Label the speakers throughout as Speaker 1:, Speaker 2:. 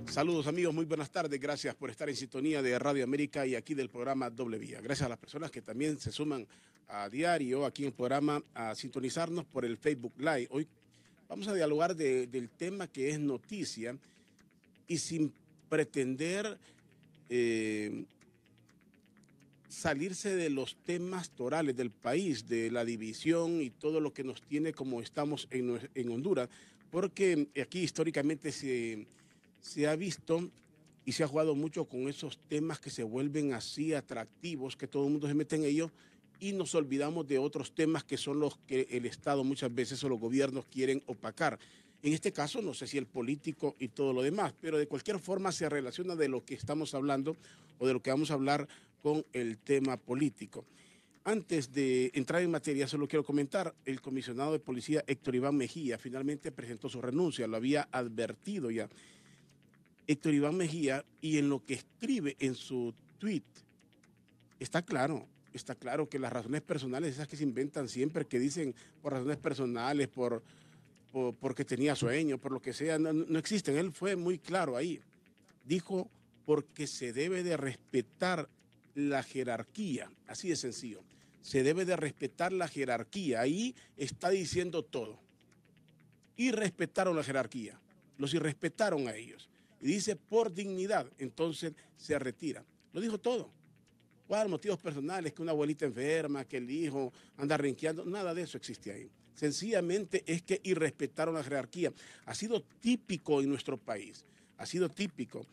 Speaker 1: Saludos amigos, muy buenas tardes, gracias por estar en sintonía de Radio América y aquí del programa Doble Vía. Gracias a las personas que también se suman a diario aquí en el programa a sintonizarnos por el Facebook Live. Hoy vamos a dialogar del tema que es noticia y sin pretender salirse de los temas torales del país, de la división y todo lo que nos tiene como estamos en Honduras, porque aquí históricamente se ha visto y se ha jugado mucho con esos temas que se vuelven así atractivos, que todo el mundo se mete en ellos y nos olvidamos de otros temas que son los que el Estado muchas veces o los gobiernos quieren opacar. En este caso, no sé si el político y todo lo demás, pero de cualquier forma se relaciona de lo que estamos hablando o de lo que vamos a hablar con el tema político. Antes de entrar en materia, solo quiero comentar, el comisionado de policía Héctor Iván Mejía finalmente presentó su renuncia, lo había advertido ya. Héctor Iván Mejía, y en lo que escribe en su tweet, está claro que las razones personales, esas que se inventan siempre, que dicen por razones personales, porque tenía sueño, por lo que sea, no existen. Él fue muy claro ahí. Dijo, porque se debe de respetar la jerarquía, así de sencillo. Se debe de respetar la jerarquía. Ahí está diciendo todo. Y respetaron la jerarquía. Los irrespetaron a ellos. Y dice, por dignidad, entonces se retira. Lo dijo todo. ¿Cuáles motivos personales? Que una abuelita enferma, que el hijo anda renqueando, nada de eso existe ahí. Sencillamente es que irrespetaron la jerarquía. Ha sido típico en nuestro país, ha sido típico.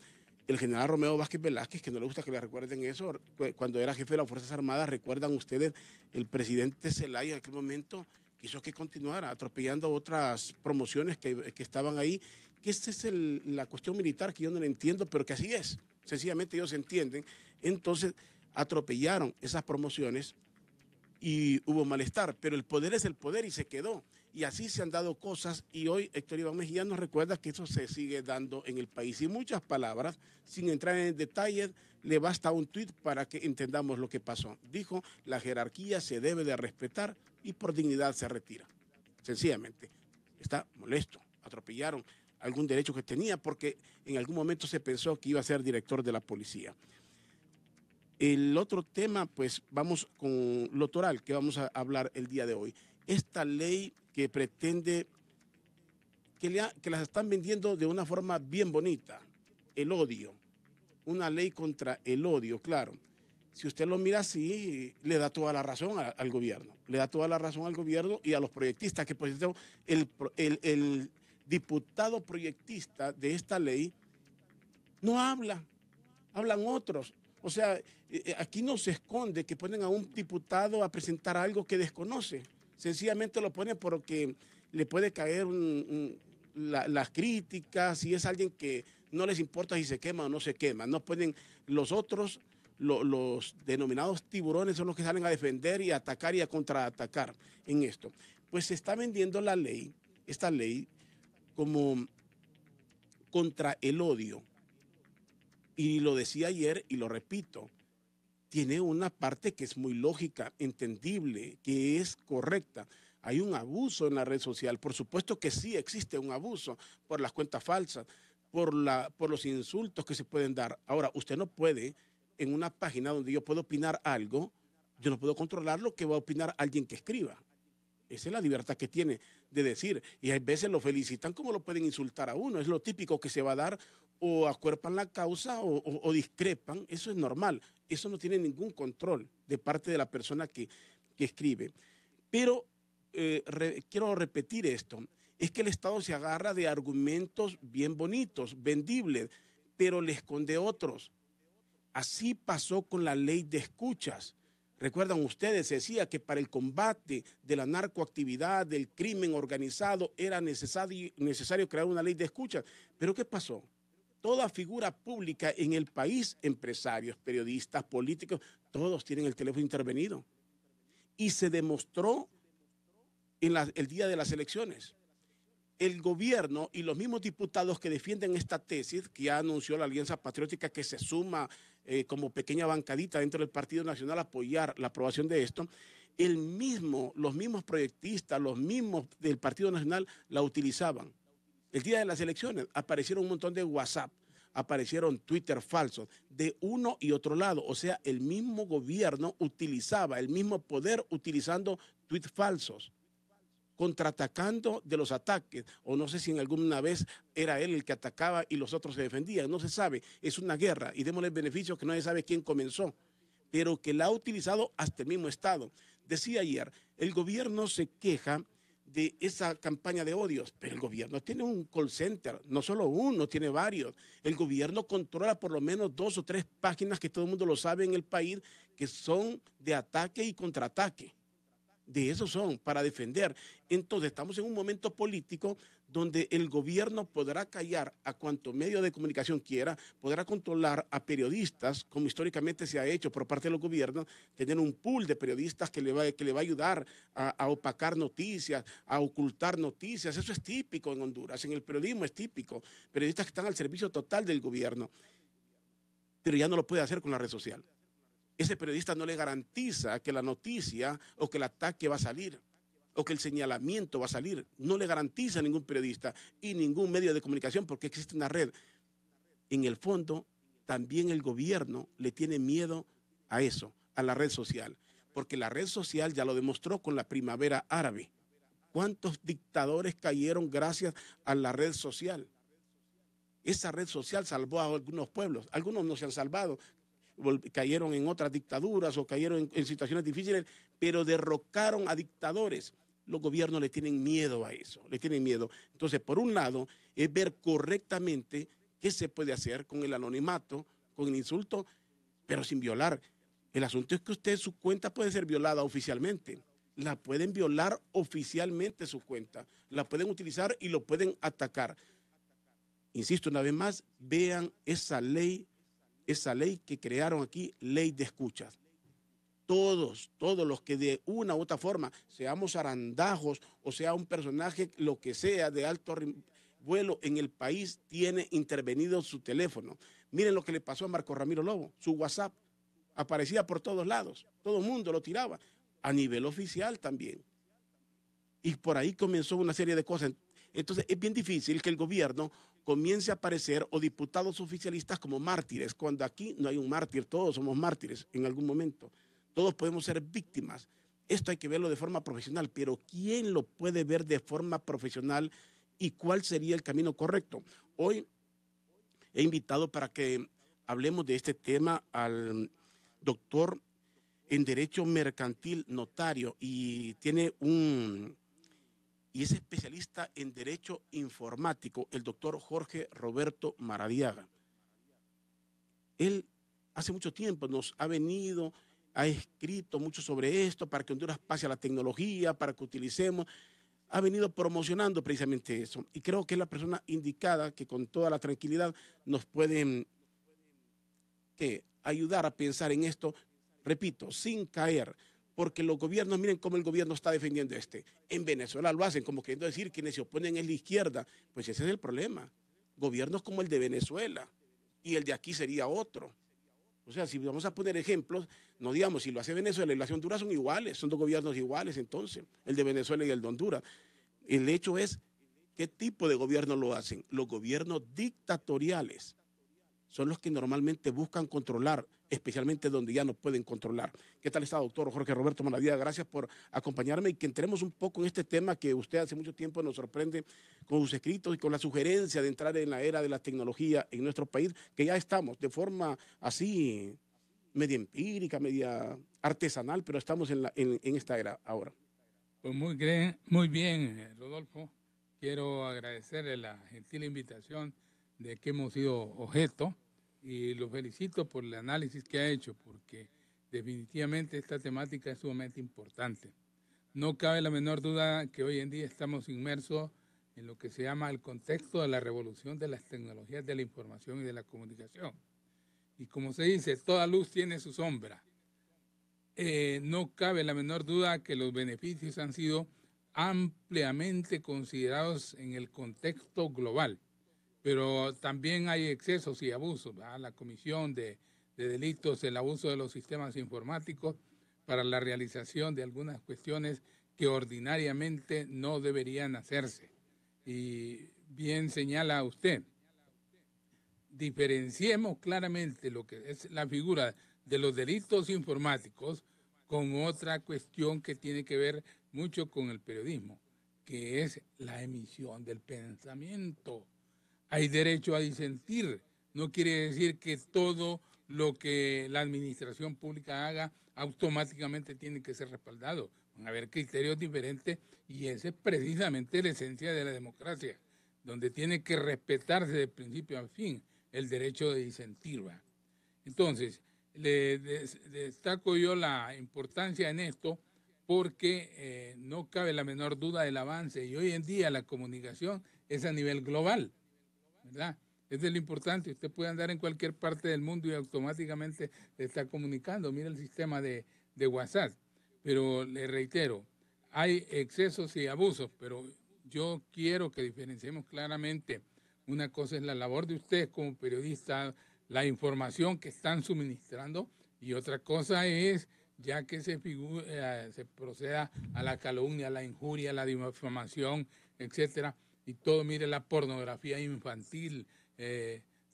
Speaker 1: El general Romeo Vázquez Velázquez, que no le gusta que le recuerden eso, cuando era jefe de las Fuerzas Armadas, recuerdan ustedes, el presidente Zelaya en aquel momento quiso que continuara atropellando otras promociones que estaban ahí, que esa es la cuestión militar que yo no la entiendo, pero que así es, sencillamente ellos entienden. Entonces atropellaron esas promociones y hubo malestar, pero el poder es el poder y se quedó. Y así se han dado cosas y hoy Héctor Iván Mejía nos recuerda que eso se sigue dando en el país. Y muchas palabras, sin entrar en detalles, le basta un tuit para que entendamos lo que pasó. Dijo, la jerarquía se debe de respetar y por dignidad se retira. Sencillamente, está molesto, atropellaron algún derecho que tenía porque en algún momento se pensó que iba a ser director de la policía. El otro tema, pues vamos con lo toral que vamos a hablar el día de hoy. Esta ley que pretende, que las están vendiendo de una forma bien bonita, el odio, una ley contra el odio, claro. Si usted lo mira así, le da toda la razón al gobierno, le da toda la razón al gobierno y a los proyectistas, que por ejemplo, el diputado proyectista de esta ley no habla, hablan otros. O sea, aquí no se esconde que ponen a un diputado a presentar algo que desconoce. Sencillamente lo ponen porque le puede caer las críticas, si es alguien que no les importa si se quema o no se quema. No pueden los otros, los denominados tiburones son los que salen a defender y a atacar y a contraatacar en esto. Pues se está vendiendo la ley, esta ley, como contra el odio. Y lo decía ayer y lo repito, tiene una parte que es muy lógica, entendible, que es correcta. Hay un abuso en la red social, por supuesto que sí existe un abuso por las cuentas falsas, por los insultos que se pueden dar. Ahora, usted no puede, en una página donde yo puedo opinar algo, yo no puedo controlar lo que va a opinar alguien que escriba. Esa es la libertad que tiene de decir. Y a veces lo felicitan como lo pueden insultar a uno. Es lo típico que se va a dar, o acuerpan la causa o discrepan. Eso es normal. Eso no tiene ningún control de parte de la persona que escribe. Pero quiero repetir esto. Es que el Estado se agarra de argumentos bien bonitos, vendibles, pero le esconde otros. Así pasó con la ley de escuchas. Recuerdan ustedes, se decía que para el combate de la narcoactividad, del crimen organizado, era necesario crear una ley de escuchas. Pero ¿qué pasó? Toda figura pública en el país, empresarios, periodistas, políticos, todos tienen el teléfono intervenido. Y se demostró en el día de las elecciones. El gobierno y los mismos diputados que defienden esta tesis, que ya anunció la Alianza Patriótica que se suma como pequeña bancadita dentro del Partido Nacional apoyar la aprobación de esto, los mismos proyectistas, los mismos del Partido Nacional la utilizaban. El día de las elecciones aparecieron un montón de WhatsApp, aparecieron Twitter falsos de uno y otro lado. O sea, el mismo gobierno utilizaba, el mismo poder utilizando tweets falsos, contraatacando de los ataques. O no sé si en alguna vez era él el que atacaba y los otros se defendían. No se sabe. Es una guerra y démosle el beneficio que no se sabe quién comenzó, pero que la ha utilizado hasta el mismo Estado. Decía ayer, el gobierno se queja de esa campaña de odios, pero el gobierno tiene un call center, no solo uno, tiene varios. El gobierno controla por lo menos 2 o 3 páginas que todo el mundo lo sabe en el país, que son de ataque y contraataque. De eso son, para defender. Entonces, estamos en un momento político donde el gobierno podrá callar a cuanto medio de comunicación quiera, podrá controlar a periodistas, como históricamente se ha hecho por parte de los gobiernos, tener un pool de periodistas que le va a ayudar a opacar noticias, a ocultar noticias. Eso es típico en Honduras, en el periodismo es típico. Periodistas que están al servicio total del gobierno, pero ya no lo puede hacer con la red social. Ese periodista no le garantiza que la noticia o que el ataque va a salir o que el señalamiento va a salir. No le garantiza a ningún periodista y ningún medio de comunicación porque existe una red. En el fondo, también el gobierno le tiene miedo a eso, a la red social, porque la red social ya lo demostró con la primavera árabe. ¿Cuántos dictadores cayeron gracias a la red social? Esa red social salvó a algunos pueblos, algunos no se han salvado, cayeron en otras dictaduras o cayeron en situaciones difíciles, pero derrocaron a dictadores. Los gobiernos le tienen miedo a eso, le tienen miedo. Entonces, por un lado, es ver correctamente qué se puede hacer con el anonimato, con el insulto, pero sin violar. El asunto es que su cuenta puede ser violada oficialmente. La pueden violar oficialmente su cuenta. La pueden utilizar y lo pueden atacar. Insisto una vez más, vean esa ley que crearon aquí, ley de escuchas. Todos los que de una u otra forma, seamos arandajos o sea un personaje, lo que sea, de alto vuelo en el país, tiene intervenido su teléfono. Miren lo que le pasó a Marco Ramiro Lobo, su WhatsApp aparecía por todos lados, todo el mundo lo tiraba, a nivel oficial también. Y por ahí comenzó una serie de cosas. Entonces es bien difícil que el gobierno comience a aparecer o diputados oficialistas como mártires, cuando aquí no hay un mártir, todos somos mártires en algún momento, todos podemos ser víctimas. Esto hay que verlo de forma profesional, pero ¿quién lo puede ver de forma profesional y cuál sería el camino correcto? Hoy he invitado para que hablemos de este tema al doctor en Derecho Mercantil, notario, y es especialista en Derecho Informático, el doctor Jorge Roberto Maradiaga. Él hace mucho tiempo nos ha venido, ha escrito mucho sobre esto para que Honduras pase a la tecnología, para que utilicemos, ha venido promocionando precisamente eso. Y creo que es la persona indicada que con toda la tranquilidad nos puede ayudar a pensar en esto, repito, sin caer. Porque los gobiernos, miren cómo el gobierno está defendiendo En Venezuela lo hacen, como queriendo decir quienes se oponen es la izquierda. Pues ese es el problema. Gobiernos como el de Venezuela y el de aquí sería otro. O sea, si vamos a poner ejemplos, no digamos, si lo hace Venezuela y lo hace Honduras son iguales, son dos gobiernos iguales entonces, el de Venezuela y el de Honduras. El hecho es, ¿qué tipo de gobierno lo hacen? Los gobiernos dictatoriales son los que normalmente buscan controlar, especialmente donde ya no pueden controlar. ¿Qué tal está, doctor Jorge Roberto Maradiaga? Gracias por acompañarme y que entremos un poco en este tema que usted hace mucho tiempo nos sorprende con sus escritos y con la sugerencia de entrar en la era de la tecnología en nuestro país, que ya estamos de forma así media empírica, media artesanal, pero estamos en esta era ahora.
Speaker 2: Pues muy bien, Rodolfo. Quiero agradecerle la gentil invitación de que hemos sido objeto y lo felicito por el análisis que ha hecho, porque definitivamente esta temática es sumamente importante. No cabe la menor duda que hoy en día estamos inmersos en lo que se llama el contexto de la revolución de las tecnologías de la información y de la comunicación. Y como se dice, toda luz tiene su sombra. No cabe la menor duda que los beneficios han sido ampliamente considerados en el contexto global, pero también hay excesos y abusos. ¿Verdad? La Comisión de de delitos, el abuso de los sistemas informáticos para la realización de algunas cuestiones que ordinariamente no deberían hacerse. Y bien señala usted, diferenciemos claramente lo que es la figura de los delitos informáticos con otra cuestión que tiene que ver mucho con el periodismo, que es la emisión del pensamiento. Hay derecho a disentir. No quiere decir que todo lo que la administración pública haga automáticamente tiene que ser respaldado. Van a haber criterios diferentes y esa es precisamente la esencia de la democracia, donde tiene que respetarse de principio a fin el derecho de disentir. ¿Va? Entonces, le destaco yo la importancia en esto porque no cabe la menor duda del avance y hoy en día la comunicación es a nivel global, ¿verdad? Eso es lo importante. Usted puede andar en cualquier parte del mundo y automáticamente le está comunicando. Mira el sistema de WhatsApp. Pero le reitero, hay excesos y abusos, pero yo quiero que diferenciemos claramente. Una cosa es la labor de ustedes como periodistas, la información que están suministrando, y otra cosa es ya que se proceda a la calumnia, a la injuria, a la difamación, etcétera, y todo, mire, la pornografía infantil,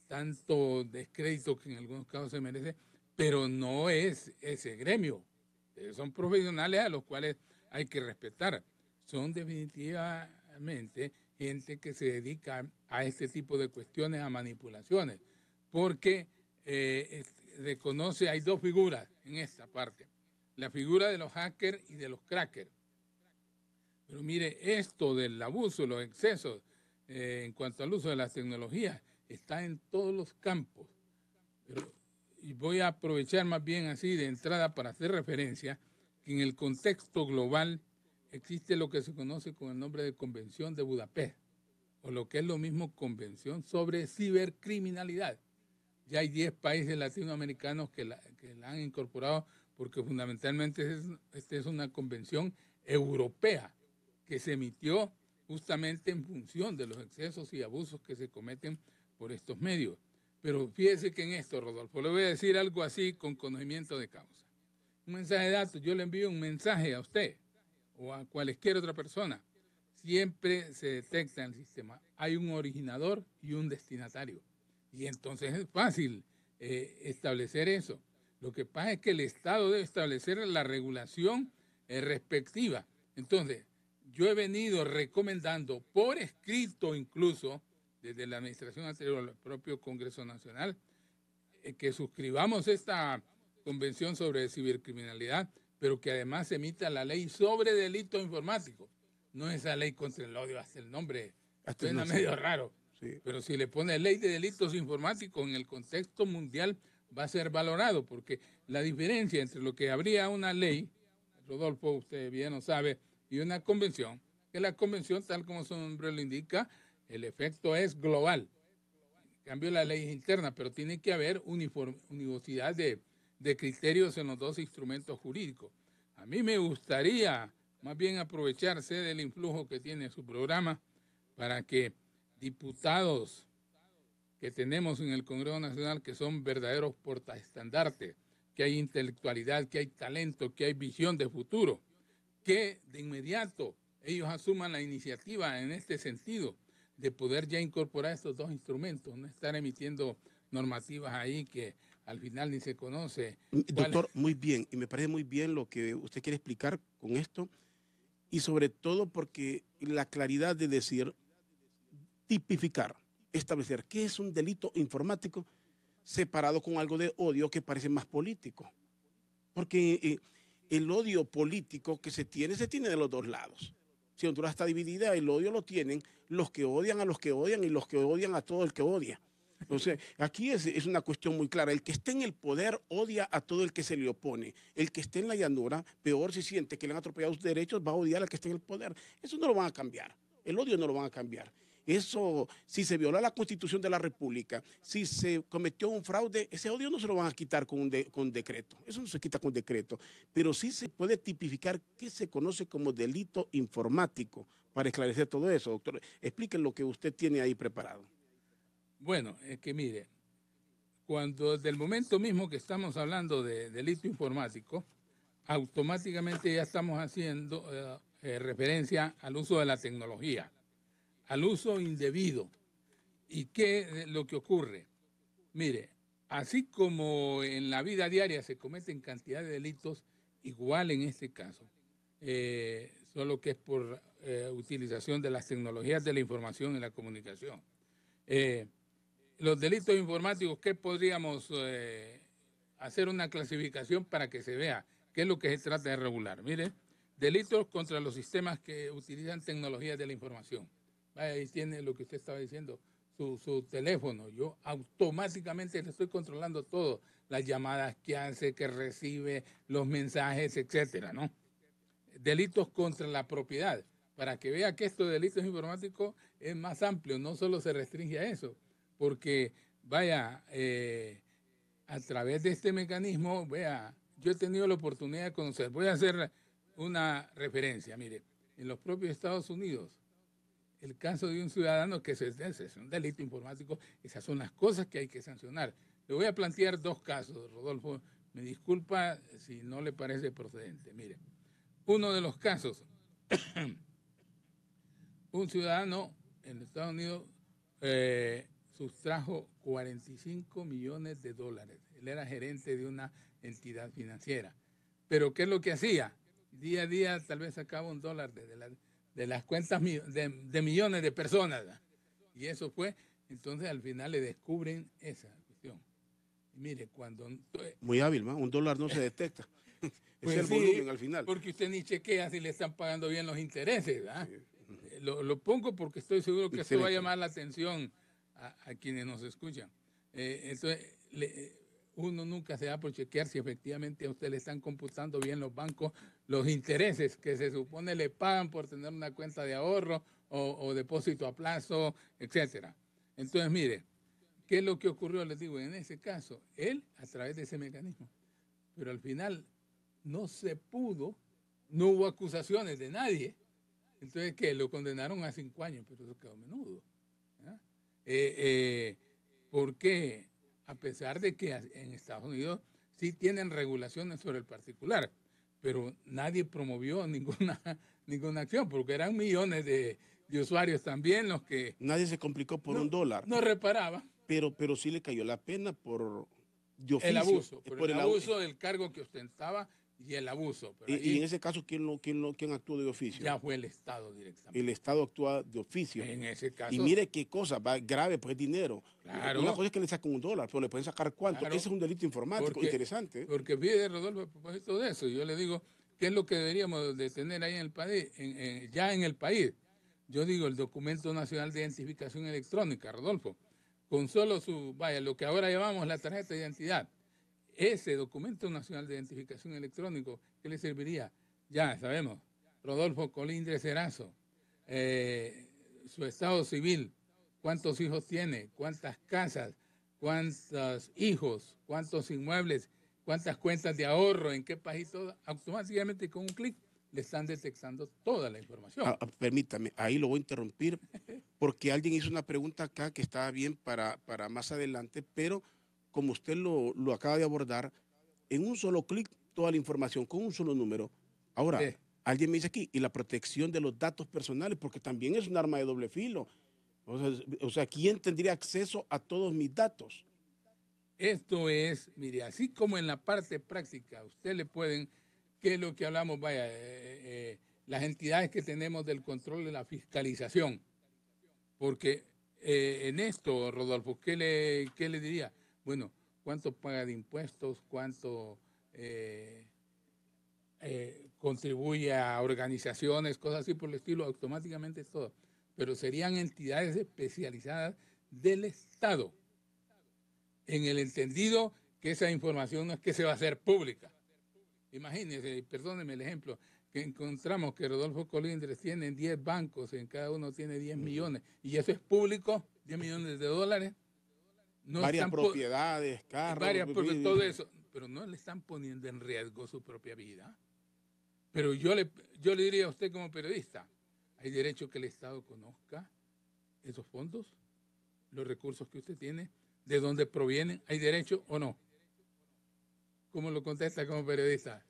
Speaker 2: tanto descrédito que en algunos casos se merece, pero no es ese gremio. Son profesionales a los cuales hay que respetar. Son definitivamente gente que se dedica a este tipo de cuestiones, a manipulaciones, porque reconoce, hay dos figuras en esta parte, la figura de los hackers y de los crackers. Pero mire, esto del abuso, los excesos en cuanto al uso de las tecnologías, está en todos los campos. Y voy a aprovechar más bien así de entrada para hacer referencia que en el contexto global existe lo que se conoce con el nombre de Convención de Budapest, o lo que es lo mismo Convención sobre Cibercriminalidad. Ya hay 10 países latinoamericanos que la han incorporado porque fundamentalmente esta es una convención europea que se emitió justamente en función de los excesos y abusos que se cometen por estos medios. Pero fíjese que en esto, Rodolfo, le voy a decir algo así con conocimiento de causa. Un mensaje de datos, yo le envío un mensaje a usted o a cualquier otra persona. Siempre se detecta en el sistema. Hay un originador y un destinatario. Y entonces es fácil establecer eso. Lo que pasa es que el Estado debe establecer la regulación respectiva. Entonces, yo he venido recomendando por escrito incluso, desde la administración anterior al propio Congreso Nacional, que suscribamos esta Convención sobre Cibercriminalidad, pero que además se emita la ley sobre delitos informáticos. No esa ley contra el odio, hasta el nombre suena medio raro. Sí. Pero si le pone ley de delitos informáticos en el contexto mundial, va a ser valorado, porque la diferencia entre lo que habría una ley, Rodolfo, usted bien lo sabe, y una convención, que la convención, tal como su nombre lo indica, el efecto es global. En cambio, la ley es interna, pero tiene que haber uniformidad de criterios en los dos instrumentos jurídicos. A mí me gustaría más bien aprovecharse del influjo que tiene su programa para que diputados que tenemos en el Congreso Nacional, que son verdaderos portaestandartes, que hay intelectualidad, que hay talento, que hay visión de futuro, que de inmediato ellos asuman la iniciativa en este sentido de poder ya incorporar estos dos instrumentos, no estar emitiendo normativas ahí que al final ni se conoce.
Speaker 1: Doctor, muy bien, y me parece muy bien lo que usted quiere explicar con esto, y sobre todo porque la claridad de decir, tipificar, establecer qué es un delito informático separado con algo de odio que parece más político. Porque el odio político que se tiene de los dos lados. Si Honduras está dividida, el odio lo tienen los que odian a los que odian y los que odian a todo el que odia. Entonces, aquí es una cuestión muy clara. El que esté en el poder odia a todo el que se le opone. El que esté en la llanura, peor si siente que le han atropellado sus derechos, va a odiar al que esté en el poder. Eso no lo van a cambiar. El odio no lo van a cambiar. Eso, si se violó la Constitución de la República, si se cometió un fraude, ese odio no se lo van a quitar con un decreto. Eso no se quita con decreto. Pero sí se puede tipificar qué se conoce como delito informático para esclarecer todo eso. Doctor, explique lo que usted tiene ahí preparado.
Speaker 2: Bueno, es que mire, cuando desde el momento mismo que estamos hablando de delito informático, automáticamente ya estamos haciendo referencia al uso de la tecnología, al uso indebido. ¿Y qué es lo que ocurre? Mire, así como en la vida diaria se cometen cantidad de delitos, igual en este caso, solo que es por utilización de las tecnologías de la información y la comunicación. Los delitos informáticos, ¿qué podríamos hacer una clasificación para que se vea qué es lo que se trata de regular? Mire, delitos contra los sistemas que utilizan tecnologías de la información. Vaya, ahí tiene lo que usted estaba diciendo, su teléfono. Yo automáticamente le estoy controlando todo, las llamadas que hace, que recibe, los mensajes, etcétera, ¿no? Delitos contra la propiedad, para que vea que esto de delitos informáticos es más amplio, no solo se restringe a eso, porque vaya, a través de este mecanismo, vea, yo he tenido la oportunidad de conocer, voy a hacer una referencia, mire, en los propios Estados Unidos, el caso de un ciudadano que es un delito informático, esas son las cosas que hay que sancionar. Le voy a plantear dos casos, Rodolfo, me disculpa si no le parece procedente, mire. Uno de los casos, un ciudadano en Estados Unidos sustrajo 45 millones de dólares. Él era gerente de una entidad financiera. Pero ¿qué es lo que hacía? Día a día tal vez sacaba $1 de las cuentas de millones de personas. Y eso fue, entonces al final le descubren esa cuestión. Y mire, cuando...
Speaker 1: Muy hábil, ¿no? $1 no se detecta.
Speaker 2: Pues
Speaker 1: es el volumen al final.
Speaker 2: Porque usted ni chequea si le están pagando bien los intereses. Sí. Lo pongo porque estoy seguro que esto va a llamar la atención a quienes nos escuchan. Entonces, uno nunca se da por chequear si efectivamente a usted le están computando bien los bancos los intereses que se supone le pagan por tener una cuenta de ahorro o depósito a plazo, etcétera. Entonces, mire, ¿qué es lo que ocurrió? Les digo, en ese caso, él a través de ese mecanismo, pero al final no se pudo, no hubo acusaciones de nadie. Entonces, ¿qué? Lo condenaron a 5 años, pero eso quedó menudo. ¿Por qué? A pesar de que en Estados Unidos sí tienen regulaciones sobre el particular, pero nadie promovió ninguna acción, porque eran millones de usuarios también los que...
Speaker 1: Nadie se complicó por $1.
Speaker 2: No reparaba.
Speaker 1: Pero sí le cayó la pena por... de oficio,
Speaker 2: el abuso, por el abuso del cargo que ostentaba y el abuso.
Speaker 1: Pero y en ese caso, ¿quién actuó de oficio?
Speaker 2: Ya fue el Estado directamente.
Speaker 1: El Estado actúa de oficio.
Speaker 2: En ese caso.
Speaker 1: Y mire qué cosa, va grave, pues es dinero.
Speaker 2: Claro.
Speaker 1: Una cosa es que le saquen $1, pero le pueden sacar ¿cuánto? Claro. Ese es un delito informático interesante.
Speaker 2: Porque fíjate, Rodolfo, a propósito de eso, yo le digo, ¿qué es lo que deberíamos de tener ahí en el país? Ya en el país. Yo digo, el Documento Nacional de Identificación Electrónica, Rodolfo, con solo lo que ahora llamamos la tarjeta de identidad. Ese Documento Nacional de Identificación Electrónico, ¿qué le serviría? Ya sabemos, Rodolfo Colindres Erazo, su estado civil, cuántos hijos tiene, cuántas casas, cuántos hijos, cuántos inmuebles, cuántas cuentas de ahorro, en qué país, todo, automáticamente con un clic le están detectando toda la información.
Speaker 1: Permítame, ahí lo voy a interrumpir porque alguien hizo una pregunta acá que estaba bien para más adelante, pero como usted lo acaba de abordar, en un solo clic toda la información, con un solo número. Ahora, alguien me dice aquí, y la protección de los datos personales, porque también es un arma de doble filo. O sea, ¿quién tendría acceso a todos mis datos?
Speaker 2: Esto es, mire, así como en la parte práctica, usted le pueden, ¿qué es lo que hablamos? Vaya, las entidades que tenemos del control de la fiscalización. Porque en esto, Rodolfo, ¿qué le diría? Bueno, ¿cuánto paga de impuestos? ¿Cuánto contribuye a organizaciones? Cosas así por el estilo, automáticamente todo. Pero serían entidades especializadas del Estado, en el entendido que esa información no es que se va a hacer pública. Imagínense, perdónenme el ejemplo, que encontramos que Rodolfo Colindres tiene 10 bancos, en cada uno tiene 10 millones, y eso es público, 10 millones de dólares.
Speaker 1: No varias propiedades, carros.
Speaker 2: Todo eso, pero no le están poniendo en riesgo su propia vida. Pero yo le diría a usted como periodista, hay derecho que el Estado conozca esos fondos, los recursos que usted tiene, de dónde provienen, ¿hay derecho o no? ¿Cómo lo contesta como periodista?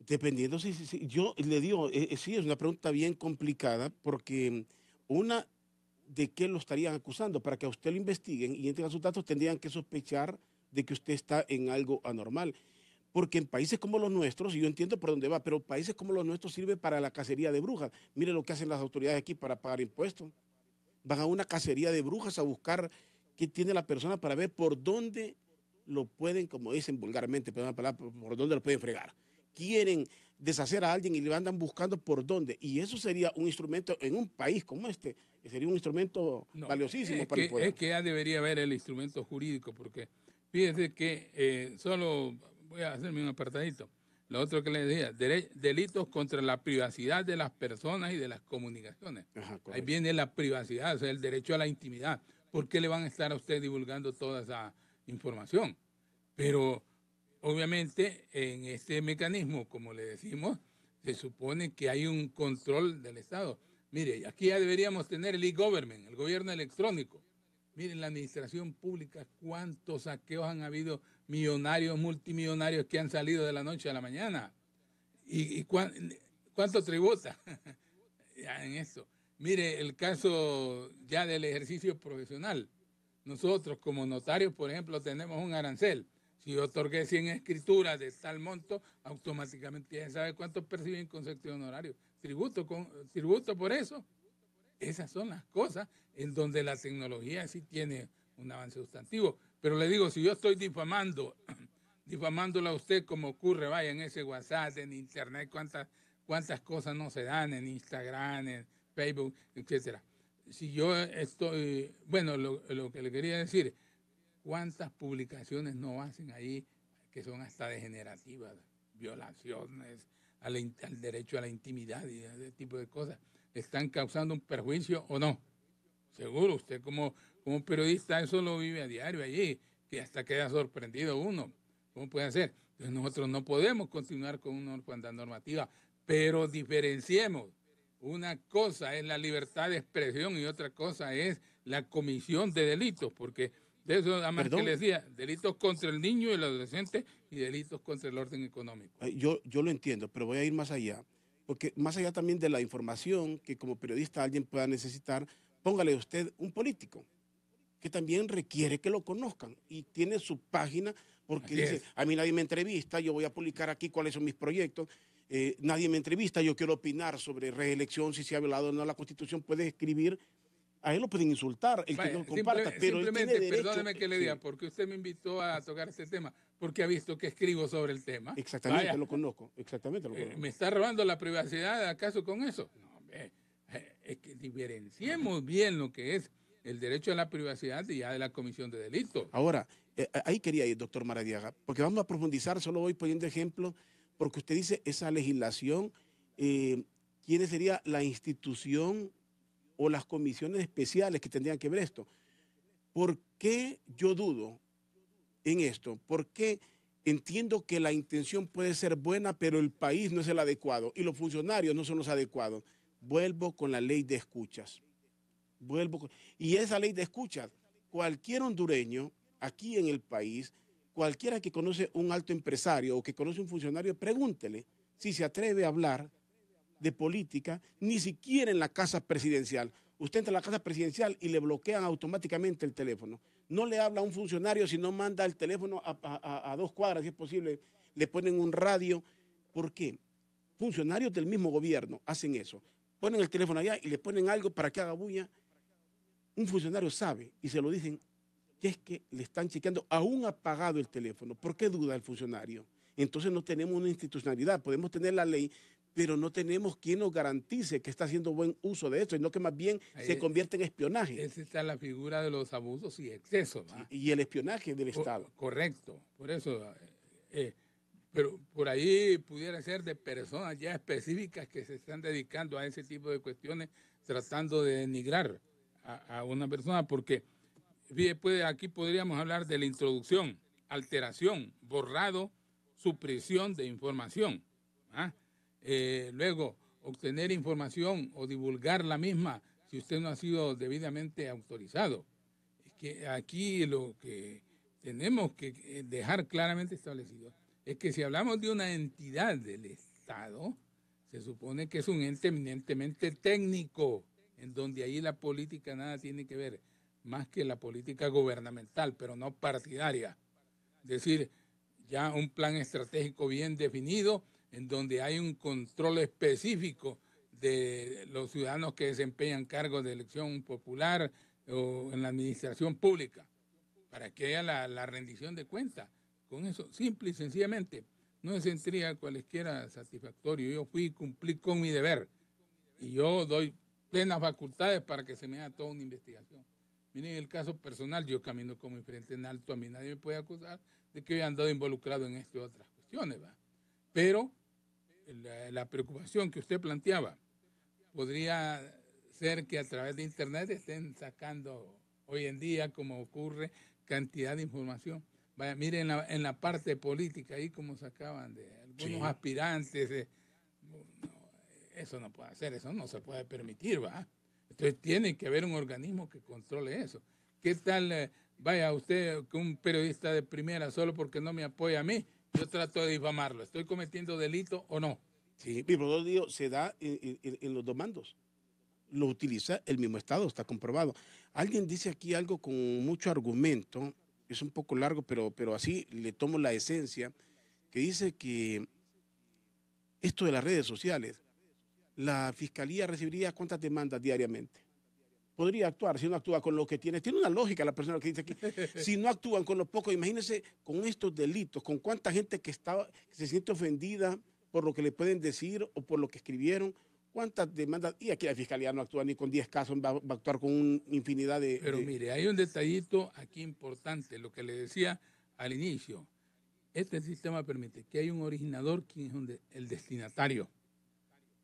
Speaker 1: Dependiendo, sí. Yo le digo, sí, es una pregunta bien complicada porque una, ¿de qué lo estarían acusando? Para que a usted lo investiguen y entren a sus datos, tendrían que sospechar de que usted está en algo anormal. Porque en países como los nuestros, y yo entiendo por dónde va, pero países como los nuestros sirve para la cacería de brujas. Mire lo que hacen las autoridades aquí para pagar impuestos. Van a una cacería de brujas a buscar qué tiene la persona para ver por dónde lo pueden, como dicen vulgarmente, perdón la palabra, por dónde lo pueden fregar. Quieren deshacer a alguien y le andan buscando por dónde. Y eso sería un instrumento en un país como este, que sería un instrumento
Speaker 2: No,
Speaker 1: valiosísimo para el
Speaker 2: es
Speaker 1: pueblo.
Speaker 2: que ya debería haber el instrumento jurídico, porque fíjese que solo voy a hacerme un apartadito. Lo otro que le decía, delitos contra la privacidad de las personas y de las comunicaciones.
Speaker 1: Ajá,
Speaker 2: Ahí
Speaker 1: correcto.
Speaker 2: viene la privacidad, o sea, el derecho a la intimidad. ¿Por qué le van a estar a usted divulgando toda esa información? Pero obviamente en este mecanismo, como le decimos, se supone que hay un control del Estado. Mire, aquí ya deberíamos tener el e-government, el gobierno electrónico. Miren, la administración pública, cuántos saqueos han habido, millonarios, multimillonarios que han salido de la noche a la mañana. ¿Y cuánto tributa ya en esto? Mire, el caso ya del ejercicio profesional. Nosotros como notarios, por ejemplo, tenemos un arancel. Si yo otorgué 100 escrituras de tal monto, automáticamente ya sabe cuánto perciben concepto de honorario. Tributo por eso. Esas son las cosas en donde la tecnología sí tiene un avance sustantivo. Pero le digo, si yo estoy difamándola a usted como ocurre, vaya, en ese WhatsApp, en Internet, cuántas cosas no se dan en Instagram, en Facebook, etcétera. Si yo estoy, bueno, lo que le quería decir, cuántas publicaciones no hacen ahí que son hasta degenerativas, violaciones al derecho a la intimidad y ese tipo de cosas. ¿Están causando un perjuicio o no? Seguro, usted como periodista eso lo vive a diario allí, que hasta queda sorprendido uno. ¿Cómo puede hacer? Entonces nosotros no podemos continuar con una orfandad normativa, pero diferenciemos. Una cosa es la libertad de expresión y otra cosa es la comisión de delitos, porque de eso nada más que
Speaker 1: Perdón,
Speaker 2: le decía, delitos contra el niño y el adolescente y delitos contra el orden económico.
Speaker 1: yo lo entiendo, pero voy a ir más allá. Porque más allá también de la información que como periodista alguien pueda necesitar, póngale usted un político que también requiere que lo conozcan y tiene su página porque
Speaker 2: Así
Speaker 1: dice,
Speaker 2: es.
Speaker 1: a mí nadie me entrevista, yo voy a publicar aquí cuáles son mis proyectos, nadie me entrevista, yo quiero opinar sobre reelección, si se ha violado o no la Constitución, puede escribir, a él lo pueden insultar, el que no
Speaker 2: Vaya,
Speaker 1: lo comparta, pero él tiene
Speaker 2: simplemente,
Speaker 1: derecho,
Speaker 2: perdóneme que le diga,
Speaker 1: sí,
Speaker 2: porque usted me invitó a tocar este tema, porque ha visto que escribo sobre el tema.
Speaker 1: exactamente,
Speaker 2: Vaya,
Speaker 1: lo conozco, exactamente lo conozco.
Speaker 2: ¿me está robando la privacidad acaso con eso? No, hombre, es que diferenciemos bien lo que es el derecho a la privacidad y ya de la comisión de delitos.
Speaker 1: Ahora, ahí quería ir, doctor Maradiaga, porque vamos a profundizar, solo voy poniendo ejemplos, porque usted dice esa legislación, ¿quién sería la institución o las comisiones especiales que tendrían que ver esto? ¿Por qué yo dudo en esto? Porque entiendo que la intención puede ser buena, pero el país no es el adecuado y los funcionarios no son los adecuados. Vuelvo con la ley de escuchas. Y esa ley de escuchas, cualquier hondureño aquí en el país, cualquiera que conoce un alto empresario o que conoce un funcionario, pregúntele si se atreve a hablar de política, ni siquiera en la casa presidencial. Usted entra a la casa presidencial y le bloquean automáticamente el teléfono. No le habla a un funcionario si no manda el teléfono a 2 cuadras, si es posible. Le ponen un radio. ¿Por qué? Funcionarios del mismo gobierno hacen eso. Ponen el teléfono allá y le ponen algo para que haga bulla. Un funcionario sabe y se lo dicen que es que le están chequeando aún apagado el teléfono. ¿Por qué duda el funcionario? Entonces no tenemos una institucionalidad. Podemos tener la ley, pero no tenemos quien nos garantice que está haciendo buen uso de esto, sino que más bien se
Speaker 2: Ahí,
Speaker 1: convierte en espionaje.
Speaker 2: esa está la figura de los abusos y excesos, ¿va?
Speaker 1: Y el espionaje del Estado.
Speaker 2: Correcto, por eso. Pero por ahí pudiera ser de personas ya específicas que se están dedicando a ese tipo de cuestiones, tratando de denigrar a una persona, porque fíjate, aquí podríamos hablar de la introducción, alteración, borrado, supresión de información. ¿Ah? Luego, obtener información o divulgar la misma si usted no ha sido debidamente autorizado. que aquí lo que tenemos que dejar claramente establecido es que si hablamos de una entidad del Estado, se supone que es un ente eminentemente técnico, en donde ahí la política nada tiene que ver, más que la política gubernamental, pero no partidaria. Es decir, ya un plan estratégico bien definido, en donde hay un control específico de los ciudadanos que desempeñan cargos de elección popular o en la administración pública, para que haya la rendición de cuentas. Con eso, simple y sencillamente, no se sentiría cualesquiera satisfactorio. Yo fui y cumplí con mi deber y yo doy plenas facultades para que se me haga toda una investigación. Miren el caso personal, yo camino con mi frente en alto, a mí nadie me puede acusar de que yo he andado involucrado en esto y otras cuestiones, ¿va? Pero la preocupación que usted planteaba podría ser que a través de Internet estén sacando hoy en día, como ocurre, cantidad de información. Vaya, miren en la parte política, ahí como sacaban de algunos aspirantes. No, eso no puede hacer, eso no se puede permitir, ¿va? Entonces tiene que haber un organismo que controle eso. ¿Qué tal, vaya usted, que un periodista de primera, solo porque no me apoya a mí, yo trato de difamarlo? ¿Estoy cometiendo delito o no?
Speaker 1: Sí, mi brother digo, se da en los dos mandos. Lo utiliza el mismo Estado, está comprobado. Alguien dice aquí algo con mucho argumento, es un poco largo, pero así le tomo la esencia, que dice que esto de las redes sociales, la Fiscalía recibiría cuántas demandas diariamente. Podría actuar, si no actúa con lo que tiene. Tiene una lógica la persona que dice aquí. Si no actúan con lo poco, imagínense con estos delitos, con cuánta gente que se siente ofendida por lo que le pueden decir o por lo que escribieron, cuántas demandas. Y aquí la Fiscalía no actúa ni con 10 casos, va a actuar con una infinidad de...
Speaker 2: Pero mire, hay un detallito aquí importante, lo que le decía al inicio. Este sistema permite que haya un originador, quien es el destinatario.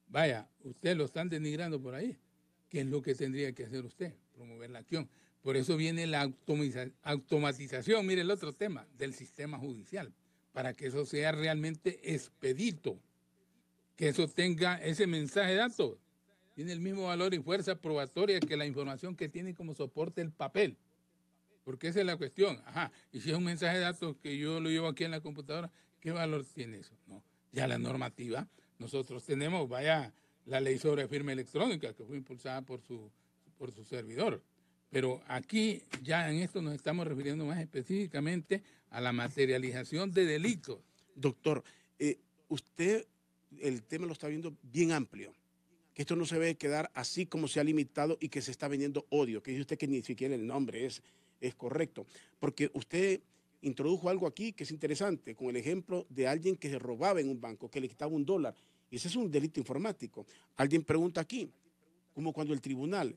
Speaker 2: Vaya, usted lo están denigrando por ahí. ¿Qué es lo que tendría que hacer usted? Promover la acción. Por eso viene la automatización, mire el otro tema, del sistema judicial, para que eso sea realmente expedito, que eso tenga ese mensaje de datos. Tiene el mismo valor y fuerza probatoria que la información que tiene como soporte el papel. Porque esa es la cuestión. Ajá, y si es un mensaje de datos que yo lo llevo aquí en la computadora, ¿qué valor tiene eso? No, ya la normativa, nosotros tenemos, vaya, la ley sobre firma electrónica que fue impulsada por su servidor. Pero aquí ya en esto nos estamos refiriendo más específicamente a la materialización de delitos.
Speaker 1: Doctor, usted el tema lo está viendo bien amplio, que esto no se debe quedar así como se ha limitado y que se está vendiendo odio, que dice usted que ni siquiera el nombre es correcto, porque usted introdujo algo aquí que es interesante, con el ejemplo de alguien que se robaba en un banco, que le quitaba $1, y ese es un delito informático. Alguien pregunta aquí, como cuando el tribunal,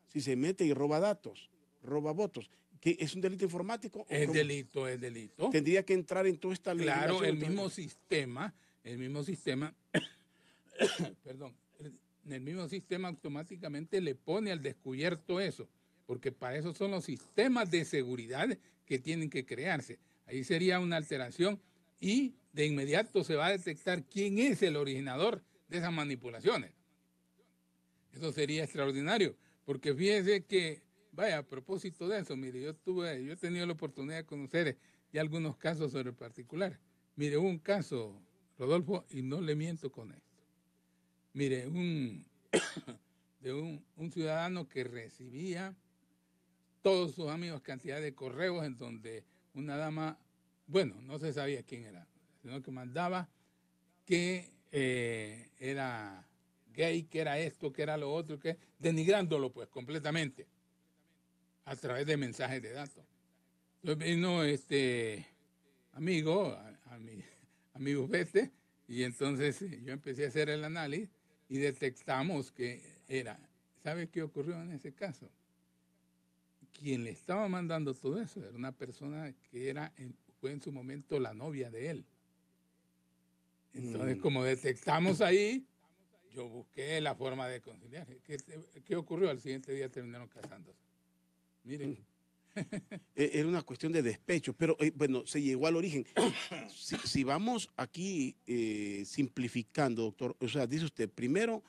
Speaker 1: si se mete y roba datos, roba votos, ¿que es un delito informático?
Speaker 2: Es delito, es delito.
Speaker 1: Tendría que entrar en toda esta legislación.
Speaker 2: Claro, el mismo sistema, perdón, el mismo sistema automáticamente le pone al descubierto eso, porque para eso son los sistemas de seguridad que tienen que crearse. Ahí sería una alteración y de inmediato se va a detectar quién es el originador de esas manipulaciones. Eso sería extraordinario, porque fíjense que, vaya, a propósito de eso, mire, yo he tenido la oportunidad de conocer ya algunos casos sobre el particular. Mire, hubo un caso, Rodolfo, y no le miento con esto. Mire, de un ciudadano que recibía todos sus amigos cantidad de correos en donde una dama, bueno, no se sabía quién era, sino que mandaba que era gay, que era esto, que era lo otro, que denigrándolo pues completamente a través de mensajes de datos. Entonces vino este amigo, a mi bufete, y entonces yo empecé a hacer el análisis y detectamos que era, ¿sabe qué ocurrió en ese caso? Quien le estaba mandando todo eso era una persona que fue en su momento la novia de él. Entonces, como detectamos ahí, yo busqué la forma de conciliar. ¿Qué ocurrió? Al siguiente día terminaron casándose. Miren.
Speaker 1: Era una cuestión de despecho, pero bueno, se llegó al origen. Si vamos aquí simplificando, doctor, o sea, dice usted, primero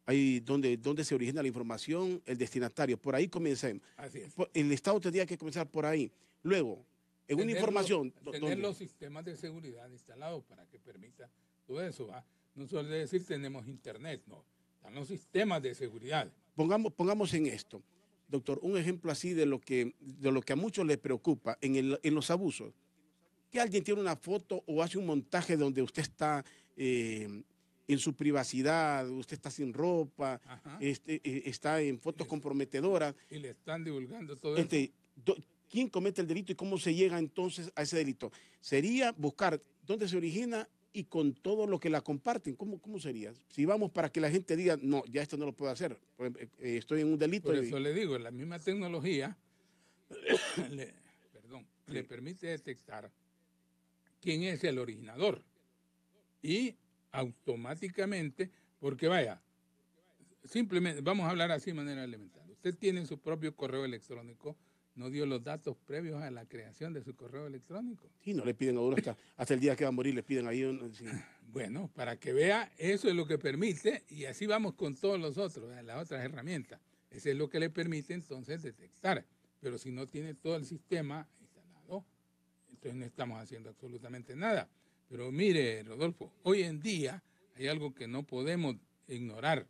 Speaker 1: Ahí donde se origina la información, el destinatario. Por ahí comencemos.
Speaker 2: Así es.
Speaker 1: El Estado tendría que comenzar por ahí. Luego, en una información...
Speaker 2: Tener los sistemas de seguridad instalados para que permita todo eso. ¿Va? No solo decir tenemos internet, no. Están los sistemas de seguridad.
Speaker 1: Pongamos en esto, doctor, un ejemplo así de lo que a muchos les preocupa en los abusos. Que alguien tiene una foto o hace un montaje donde usted está en su privacidad, usted está sin ropa, está en fotos comprometedoras.
Speaker 2: Y le están divulgando todo eso.
Speaker 1: ¿Quién comete el delito y cómo se llega entonces a ese delito? Sería buscar dónde se origina y con todo lo que la comparten. ¿Cómo sería? Si vamos para que la gente diga, no, ya esto no lo puedo hacer, estoy en un delito.
Speaker 2: Por eso le digo, la misma tecnología le permite detectar quién es el originador. Y automáticamente, porque vaya, simplemente, vamos a hablar así de manera elemental. Usted tiene su propio correo electrónico, no dio los datos previos a la creación de su correo electrónico.
Speaker 1: Sí, no le piden a uno hasta el día que va a morir, le piden ahí sí.
Speaker 2: Bueno, para que vea, eso es lo que permite, y así vamos con todos los otros, las otras herramientas. Eso es lo que le permite entonces detectar. Pero si no tiene todo el sistema instalado, entonces no estamos haciendo absolutamente nada. Pero mire, Rodolfo, hoy en día hay algo que no podemos ignorar,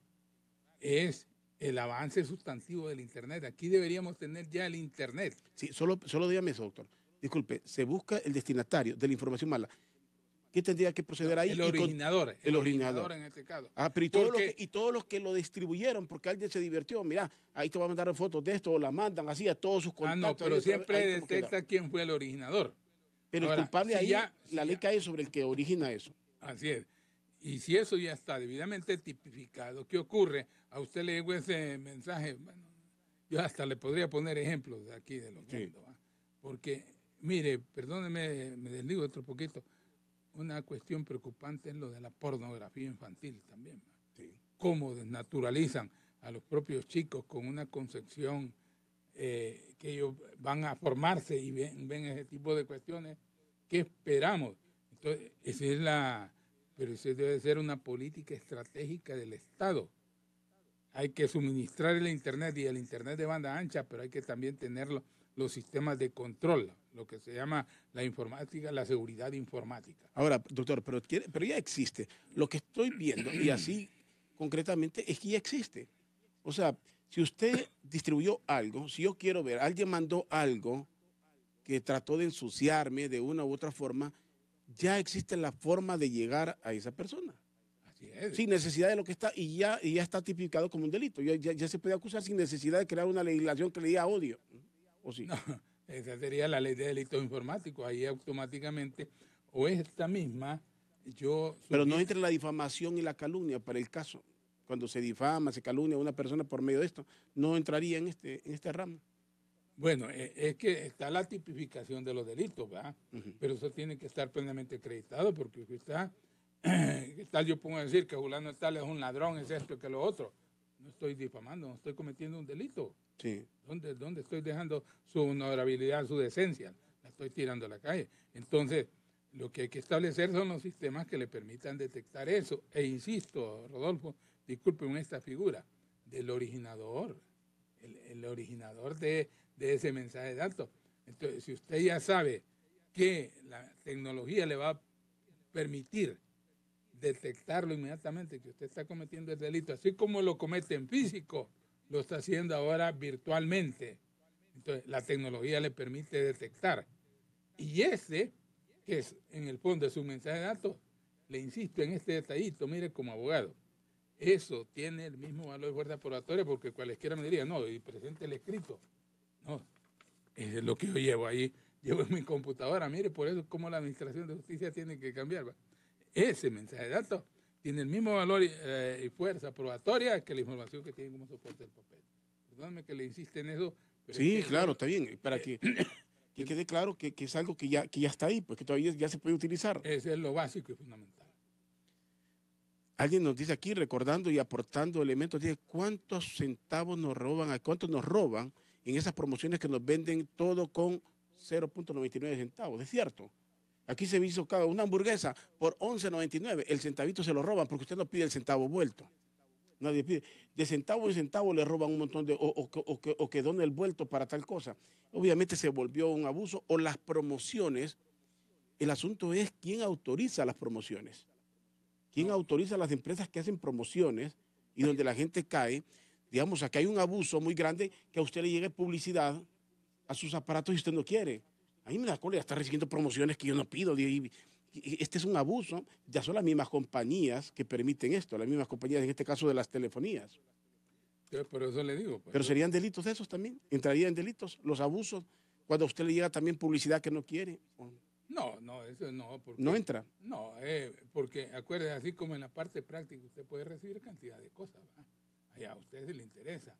Speaker 2: es el avance sustantivo del Internet. Aquí deberíamos tener ya el Internet.
Speaker 1: Sí, solo dígame eso, doctor. Disculpe, se busca el destinatario de la información mala. ¿Qué tendría que proceder ahí?
Speaker 2: El originador.
Speaker 1: El originador
Speaker 2: en este caso.
Speaker 1: Pero y todos los que lo distribuyeron, porque alguien se divirtió, mira, ahí te va a mandar fotos de esto, o la mandan así a todos sus contactos.
Speaker 2: No, pero siempre detecta quién fue el originador.
Speaker 1: Pero ahora, el culpable ahí, la ley cae sobre el que origina eso.
Speaker 2: Así es. Y si eso ya está debidamente tipificado, ¿qué ocurre? A usted le llegó ese mensaje, bueno, yo hasta le podría poner ejemplos de aquí de los mundos, ¿va? Porque, mire, perdóneme, me desligo otro poquito, una cuestión preocupante es lo de la pornografía infantil también, ¿va?
Speaker 1: Sí.
Speaker 2: Cómo desnaturalizan a los propios chicos con una concepción que ellos van a formarse y ven ese tipo de cuestiones. ¿Qué esperamos? Entonces, pero eso debe ser una política estratégica del Estado. Hay que suministrar el Internet y el Internet de banda ancha, pero hay que también tener los sistemas de control, lo que se llama la informática, la seguridad informática.
Speaker 1: Ahora, doctor, pero ya existe. Lo que estoy viendo, y así concretamente, es que ya existe. O sea, si usted distribuyó algo, si yo quiero ver, alguien mandó algo que trató de ensuciarme de una u otra forma, ya existe la forma de llegar a esa persona.
Speaker 2: Así es.
Speaker 1: Sin necesidad de lo que está, y ya está tipificado como un delito. Ya se puede acusar sin necesidad de crear una legislación que le diga odio. ¿O sí?
Speaker 2: No, esa sería la ley de delitos informáticos. Ahí automáticamente, o esta misma,
Speaker 1: Pero no entre la difamación y la calumnia para el caso. Cuando se difama, se calumnia a una persona por medio de esto, no entraría en este ramo.
Speaker 2: Bueno, es que está la tipificación de los delitos, ¿verdad? Pero eso tiene que estar plenamente acreditado, porque yo pongo a decir que fulano tal es un ladrón, es esto, que lo otro. No estoy difamando, no estoy cometiendo un delito.
Speaker 1: Sí.
Speaker 2: ¿Dónde estoy dejando su honorabilidad, su decencia? La estoy tirando a la calle. Entonces, lo que hay que establecer son los sistemas que le permitan detectar eso. E insisto, Rodolfo, disculpen esta figura del originador, el originador de ese mensaje de datos. Entonces, si usted ya sabe que la tecnología le va a permitir detectarlo inmediatamente, que usted está cometiendo el delito, así como lo comete en físico, lo está haciendo ahora virtualmente. Entonces, la tecnología le permite detectar. Y ese, que es en el fondo es un mensaje de datos, le insisto en este detallito, mire, como abogado, eso tiene el mismo valor de fuerza probatoria, porque cualesquiera me diría, no, y presente el escrito. No, eso es lo que yo llevo ahí, llevo en mi computadora. Mire, por eso es como la Administración de Justicia tiene que cambiar, ¿va? Ese mensaje de datos tiene el mismo valor y fuerza probatoria que la información que tiene como soporte el papel. Perdóname que le insiste en eso. Pero
Speaker 1: sí, claro, está bien, para que quede claro que es algo que ya está ahí, pues que todavía ya se puede utilizar.
Speaker 2: Ese es lo básico y fundamental.
Speaker 1: Alguien nos dice aquí, recordando y aportando elementos, dice, ¿cuántos centavos nos roban? ¿Cuántos nos roban en esas promociones que nos venden todo con 0.99 centavos? ¿Es cierto? Aquí se hizo una hamburguesa por 11.99, el centavito se lo roban porque usted no pide el centavo vuelto. Nadie pide. De centavo en centavo le roban un montón de, o que done el vuelto para tal cosa. Obviamente se volvió un abuso. O las promociones. El asunto es quién autoriza las promociones. ¿Quién
Speaker 2: No,
Speaker 1: autoriza a las empresas que hacen promociones y donde la gente cae? Digamos, aquí hay un abuso muy grande que a usted le llegue publicidad a sus aparatos y usted no quiere. A mí me da cólera estar recibiendo promociones que yo no pido. Este es un abuso. Ya son las mismas compañías que permiten esto, las mismas compañías, en este caso de las telefonías.
Speaker 2: entonces por eso le digo. Pues,
Speaker 1: Pero serían delitos esos también. Entrarían en delitos los abusos cuando a usted le llega también publicidad que no quiere.
Speaker 2: no, no, eso no,
Speaker 1: No
Speaker 2: porque
Speaker 1: entra.
Speaker 2: no, porque acuérdese, así como en la parte práctica usted puede recibir cantidad de cosas, ¿verdad? Allá a usted se le interesa,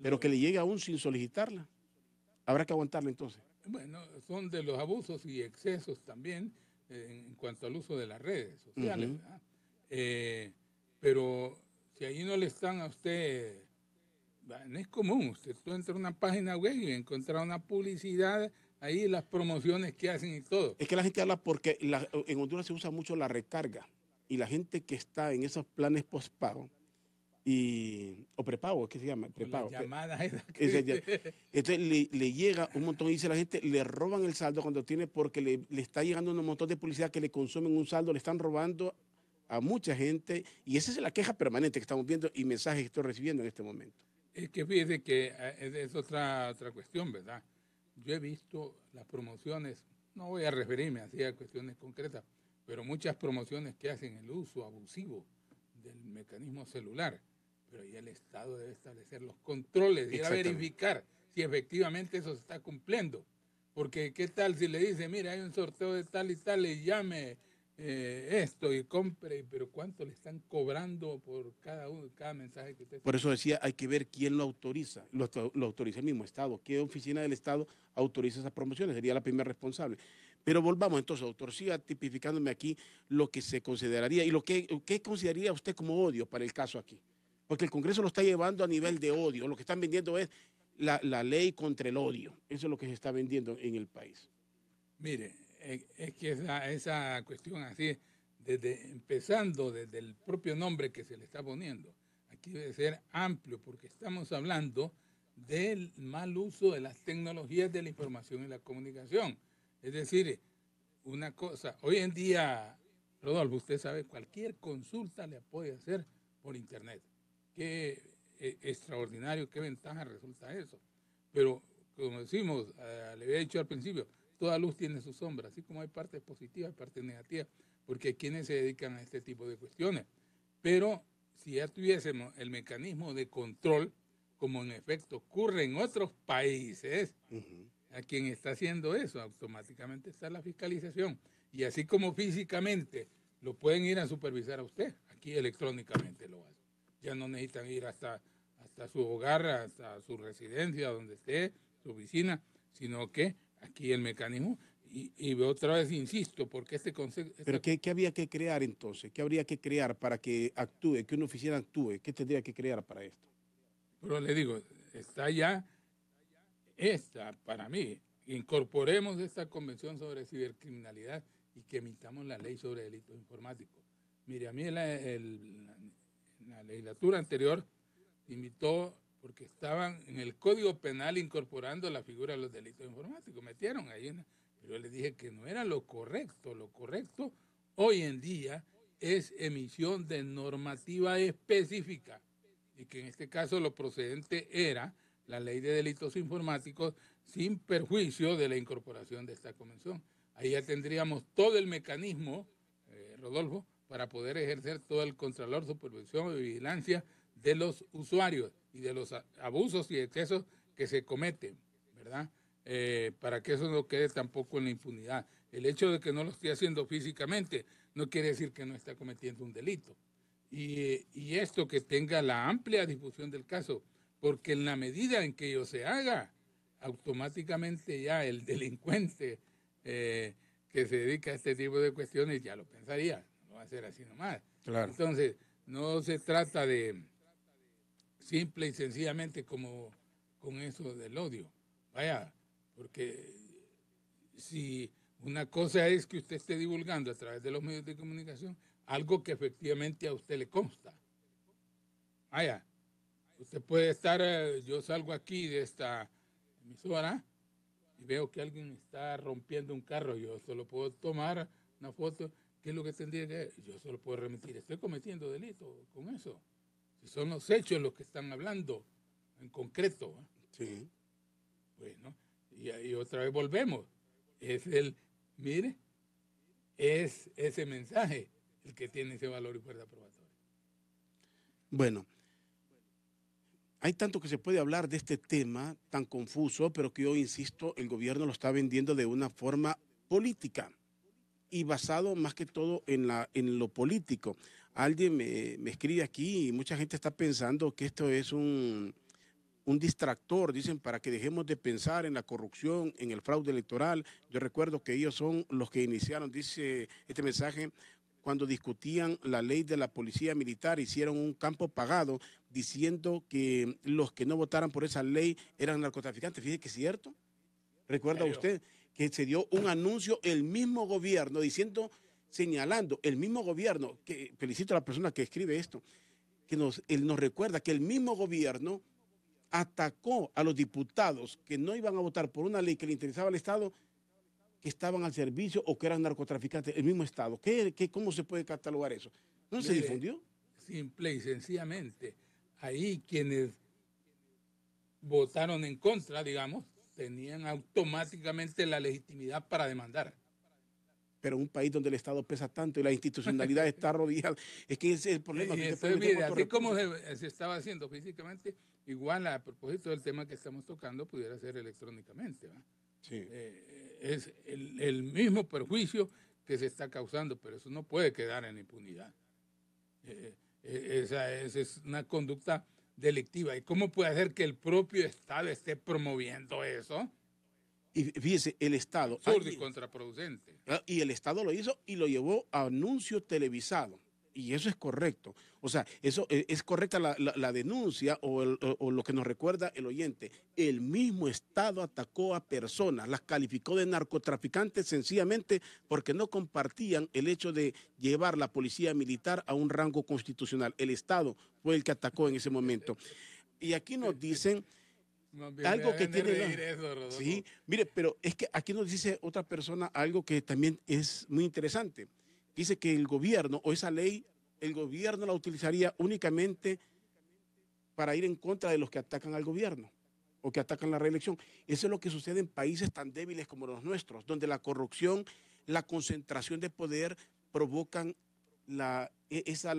Speaker 1: Pero que le llegue aún sin solicitarla. Habrá que aguantarla entonces.
Speaker 2: bueno, son de los abusos y excesos también en cuanto al uso de las redes sociales, ¿verdad? Pero si ahí no le están a usted, no es común, usted entra a una página web y encuentra una publicidad, ahí las promociones que hacen y todo.
Speaker 1: Es que la gente habla porque en Honduras se usa mucho la recarga y la gente que está en esos planes postpago o prepago, ¿qué se llama?
Speaker 2: Con las
Speaker 1: Prepago.
Speaker 2: llamadas esas
Speaker 1: Entonces le llega un montón, dice la gente, le roban el saldo cuando tiene, porque le está llegando un montón de publicidad que le consumen un saldo, le están robando a mucha gente y esa es la queja permanente que estamos viendo y mensajes que estoy recibiendo en este momento.
Speaker 2: Es que fíjese que es otra cuestión, ¿verdad? Yo he visto las promociones, no voy a referirme así a cuestiones concretas, pero muchas promociones que hacen el uso abusivo del mecanismo celular. Pero ya el Estado debe establecer los controles, ir a verificar si efectivamente eso se está cumpliendo. Porque qué tal si le dice, mira, hay un sorteo de tal y tal, y llame esto y compre, pero ¿cuánto le están cobrando por cada mensaje que usted
Speaker 1: Por
Speaker 2: está?
Speaker 1: eso decía, hay que ver quién lo autoriza. Lo autoriza el mismo Estado. ¿Qué oficina del Estado autoriza esas promociones? Sería la primera responsable. Pero volvamos entonces, doctor, siga tipificándome aquí lo que se consideraría y ¿qué consideraría usted como odio para el caso aquí? Porque el Congreso lo está llevando a nivel de odio. Lo que están vendiendo es la ley contra el odio. Eso es lo que se está vendiendo en el país.
Speaker 2: Mire, es que esa cuestión así, empezando desde el propio nombre que se le está poniendo, aquí debe ser amplio porque estamos hablando del mal uso de las tecnologías de la información y la comunicación. Es decir, una cosa, hoy en día, Rodolfo, usted sabe, cualquier consulta le puede hacer por internet. Qué extraordinario, qué ventaja resulta eso. Pero, como decimos, le había dicho al principio, toda luz tiene su sombra, así como hay partes positivas, hay partes negativas, porque hay quienes se dedican a este tipo de cuestiones. Pero si ya tuviésemos el mecanismo de control, como en efecto ocurre en otros países, a quien está haciendo eso, automáticamente está la fiscalización. Y así como físicamente lo pueden ir a supervisar a usted, aquí electrónicamente lo hacen. Ya no necesitan ir hasta su hogar, hasta su residencia, donde esté, su oficina, sino que aquí el mecanismo, y otra vez insisto, porque este concepto...
Speaker 1: Pero ¿qué había que crear entonces? ¿Qué habría que crear para que actúe, que una oficina actúe? ¿Qué tendría que crear para esto?
Speaker 2: Pero le digo, está ya para mí, incorporemos esta convención sobre cibercriminalidad y que emitamos la ley sobre delitos informáticos. Mire, a mí la legislatura anterior invitó, porque estaban en el Código Penal incorporando la figura de los delitos informáticos, metieron ahí, pero yo les dije que no era lo correcto hoy en día es emisión de normativa específica y que en este caso lo procedente era la ley de delitos informáticos sin perjuicio de la incorporación de esta convención. Ahí ya tendríamos todo el mecanismo, Rodolfo, para poder ejercer todo el control, supervisión y vigilancia de los usuarios y de los abusos y excesos que se cometen, ¿verdad? Para que eso no quede tampoco en la impunidad. El hecho de que no lo esté haciendo físicamente no quiere decir que no está cometiendo un delito. Y esto que tenga la amplia difusión del caso, porque en la medida en que ello se haga, automáticamente ya el delincuente que se dedica a este tipo de cuestiones ya lo pensaría, no va a ser así nomás.
Speaker 1: Claro.
Speaker 2: Entonces, no se trata de simple y sencillamente como con eso del odio. Vaya, porque si Una cosa es que usted esté divulgando a través de los medios de comunicación algo que efectivamente a usted le consta. Vaya, usted puede estar, yo salgo aquí de esta emisora y veo que alguien está rompiendo un carro, yo solo puedo tomar una foto. ¿Qué es lo que tendría que? Yo solo puedo remitir, estoy cometiendo delito con eso. Si son los hechos los que están hablando en concreto.
Speaker 1: Sí.
Speaker 2: Bueno, y otra vez volvemos. Mire, es ese mensaje el que tiene ese valor y fuerza probatoria.
Speaker 1: Bueno, hay tanto que se puede hablar de este tema tan confuso, pero que yo insisto, el gobierno lo está vendiendo de una forma política y basado más que todo en lo político. Alguien me escribe aquí y mucha gente está pensando que esto es un distractor, dicen, para que dejemos de pensar en la corrupción, en el fraude electoral. Yo recuerdo que ellos son los que iniciaron, dice este mensaje, cuando discutían la ley de la policía militar, hicieron un campo pagado diciendo que los que no votaran por esa ley eran narcotraficantes. Fíjese que es cierto. ¿Recuerda usted que se dio un anuncio el mismo gobierno diciendo, señalando, el mismo gobierno, que felicito a la persona que escribe esto, que él nos recuerda que el mismo gobierno atacó a los diputados que no iban a votar por una ley que le interesaba al Estado, que estaban al servicio o que eran narcotraficantes, el mismo Estado? ¿Cómo se puede catalogar eso? ¿No se difundió?
Speaker 2: Simple y sencillamente, ahí quienes votaron en contra, digamos, tenían automáticamente la legitimidad para demandar.
Speaker 1: Pero en un país donde el Estado pesa tanto y la institucionalidad está rodeada, es que ese es el problema.
Speaker 2: Y entonces, mire, así como se estaba haciendo físicamente, igual a propósito del tema que estamos tocando, pudiera ser electrónicamente, ¿va?
Speaker 1: Sí.
Speaker 2: Es el mismo perjuicio que se está causando, pero eso no puede quedar en impunidad. Esa es una conducta delictiva. ¿Y cómo puede ser que el propio Estado esté promoviendo eso?
Speaker 1: Y fíjese, el Estado...
Speaker 2: Absurdo y contraproducente.
Speaker 1: Y el Estado lo hizo y lo llevó a anuncio televisado. Y eso es correcto. O sea, eso es correcta la denuncia o lo que nos recuerda el oyente. El mismo Estado atacó a personas, las calificó de narcotraficantes sencillamente porque no compartían el hecho de llevar la policía militar a un rango constitucional. El Estado fue el que atacó en ese momento. Y aquí nos dicen... algo que tiene sí, mire, pero es que aquí nos dice otra persona algo que también es muy interesante. Dice que el gobierno o esa ley, el gobierno la utilizaría únicamente para ir en contra de los que atacan al gobierno o que atacan la reelección. Eso es lo que sucede en países tan débiles como los nuestros, donde la corrupción, la concentración de poder provocan la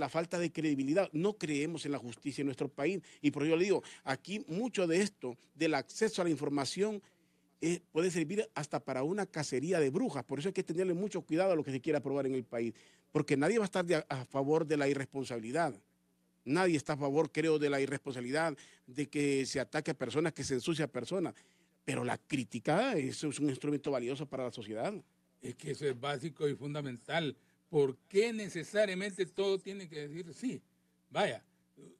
Speaker 1: falta de credibilidad. No creemos en la justicia en nuestro país y por ello le digo, aquí mucho de esto, del acceso a la información, puede servir hasta para una cacería de brujas. Por eso hay que tenerle mucho cuidado a lo que se quiera aprobar en el país, porque nadie va a estar a favor de la irresponsabilidad. Nadie está a favor, creo, de la irresponsabilidad, de que se ataque a personas, que se ensucie a personas. Pero la crítica, eso es un instrumento valioso para la sociedad.
Speaker 2: Es que eso es básico y fundamental. ¿Por qué necesariamente todo tiene que decir sí? Vaya,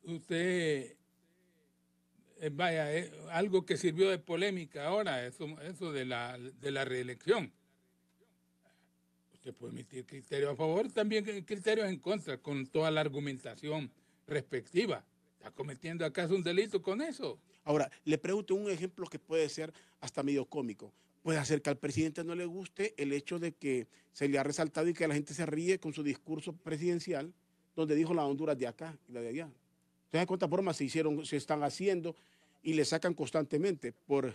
Speaker 2: usted, vaya, algo que sirvió de polémica ahora, eso de la reelección. Usted puede emitir criterios a favor, también criterios en contra, con toda la argumentación respectiva. ¿Está cometiendo acaso un delito con eso?
Speaker 1: Ahora, le pregunto un ejemplo que puede ser hasta medio cómico. Puede hacer que al presidente no le guste el hecho de que se le ha resaltado y que la gente se ríe con su discurso presidencial, donde dijo la Honduras de acá y la de allá. Entonces, de cuántas formas se están haciendo y le sacan constantemente por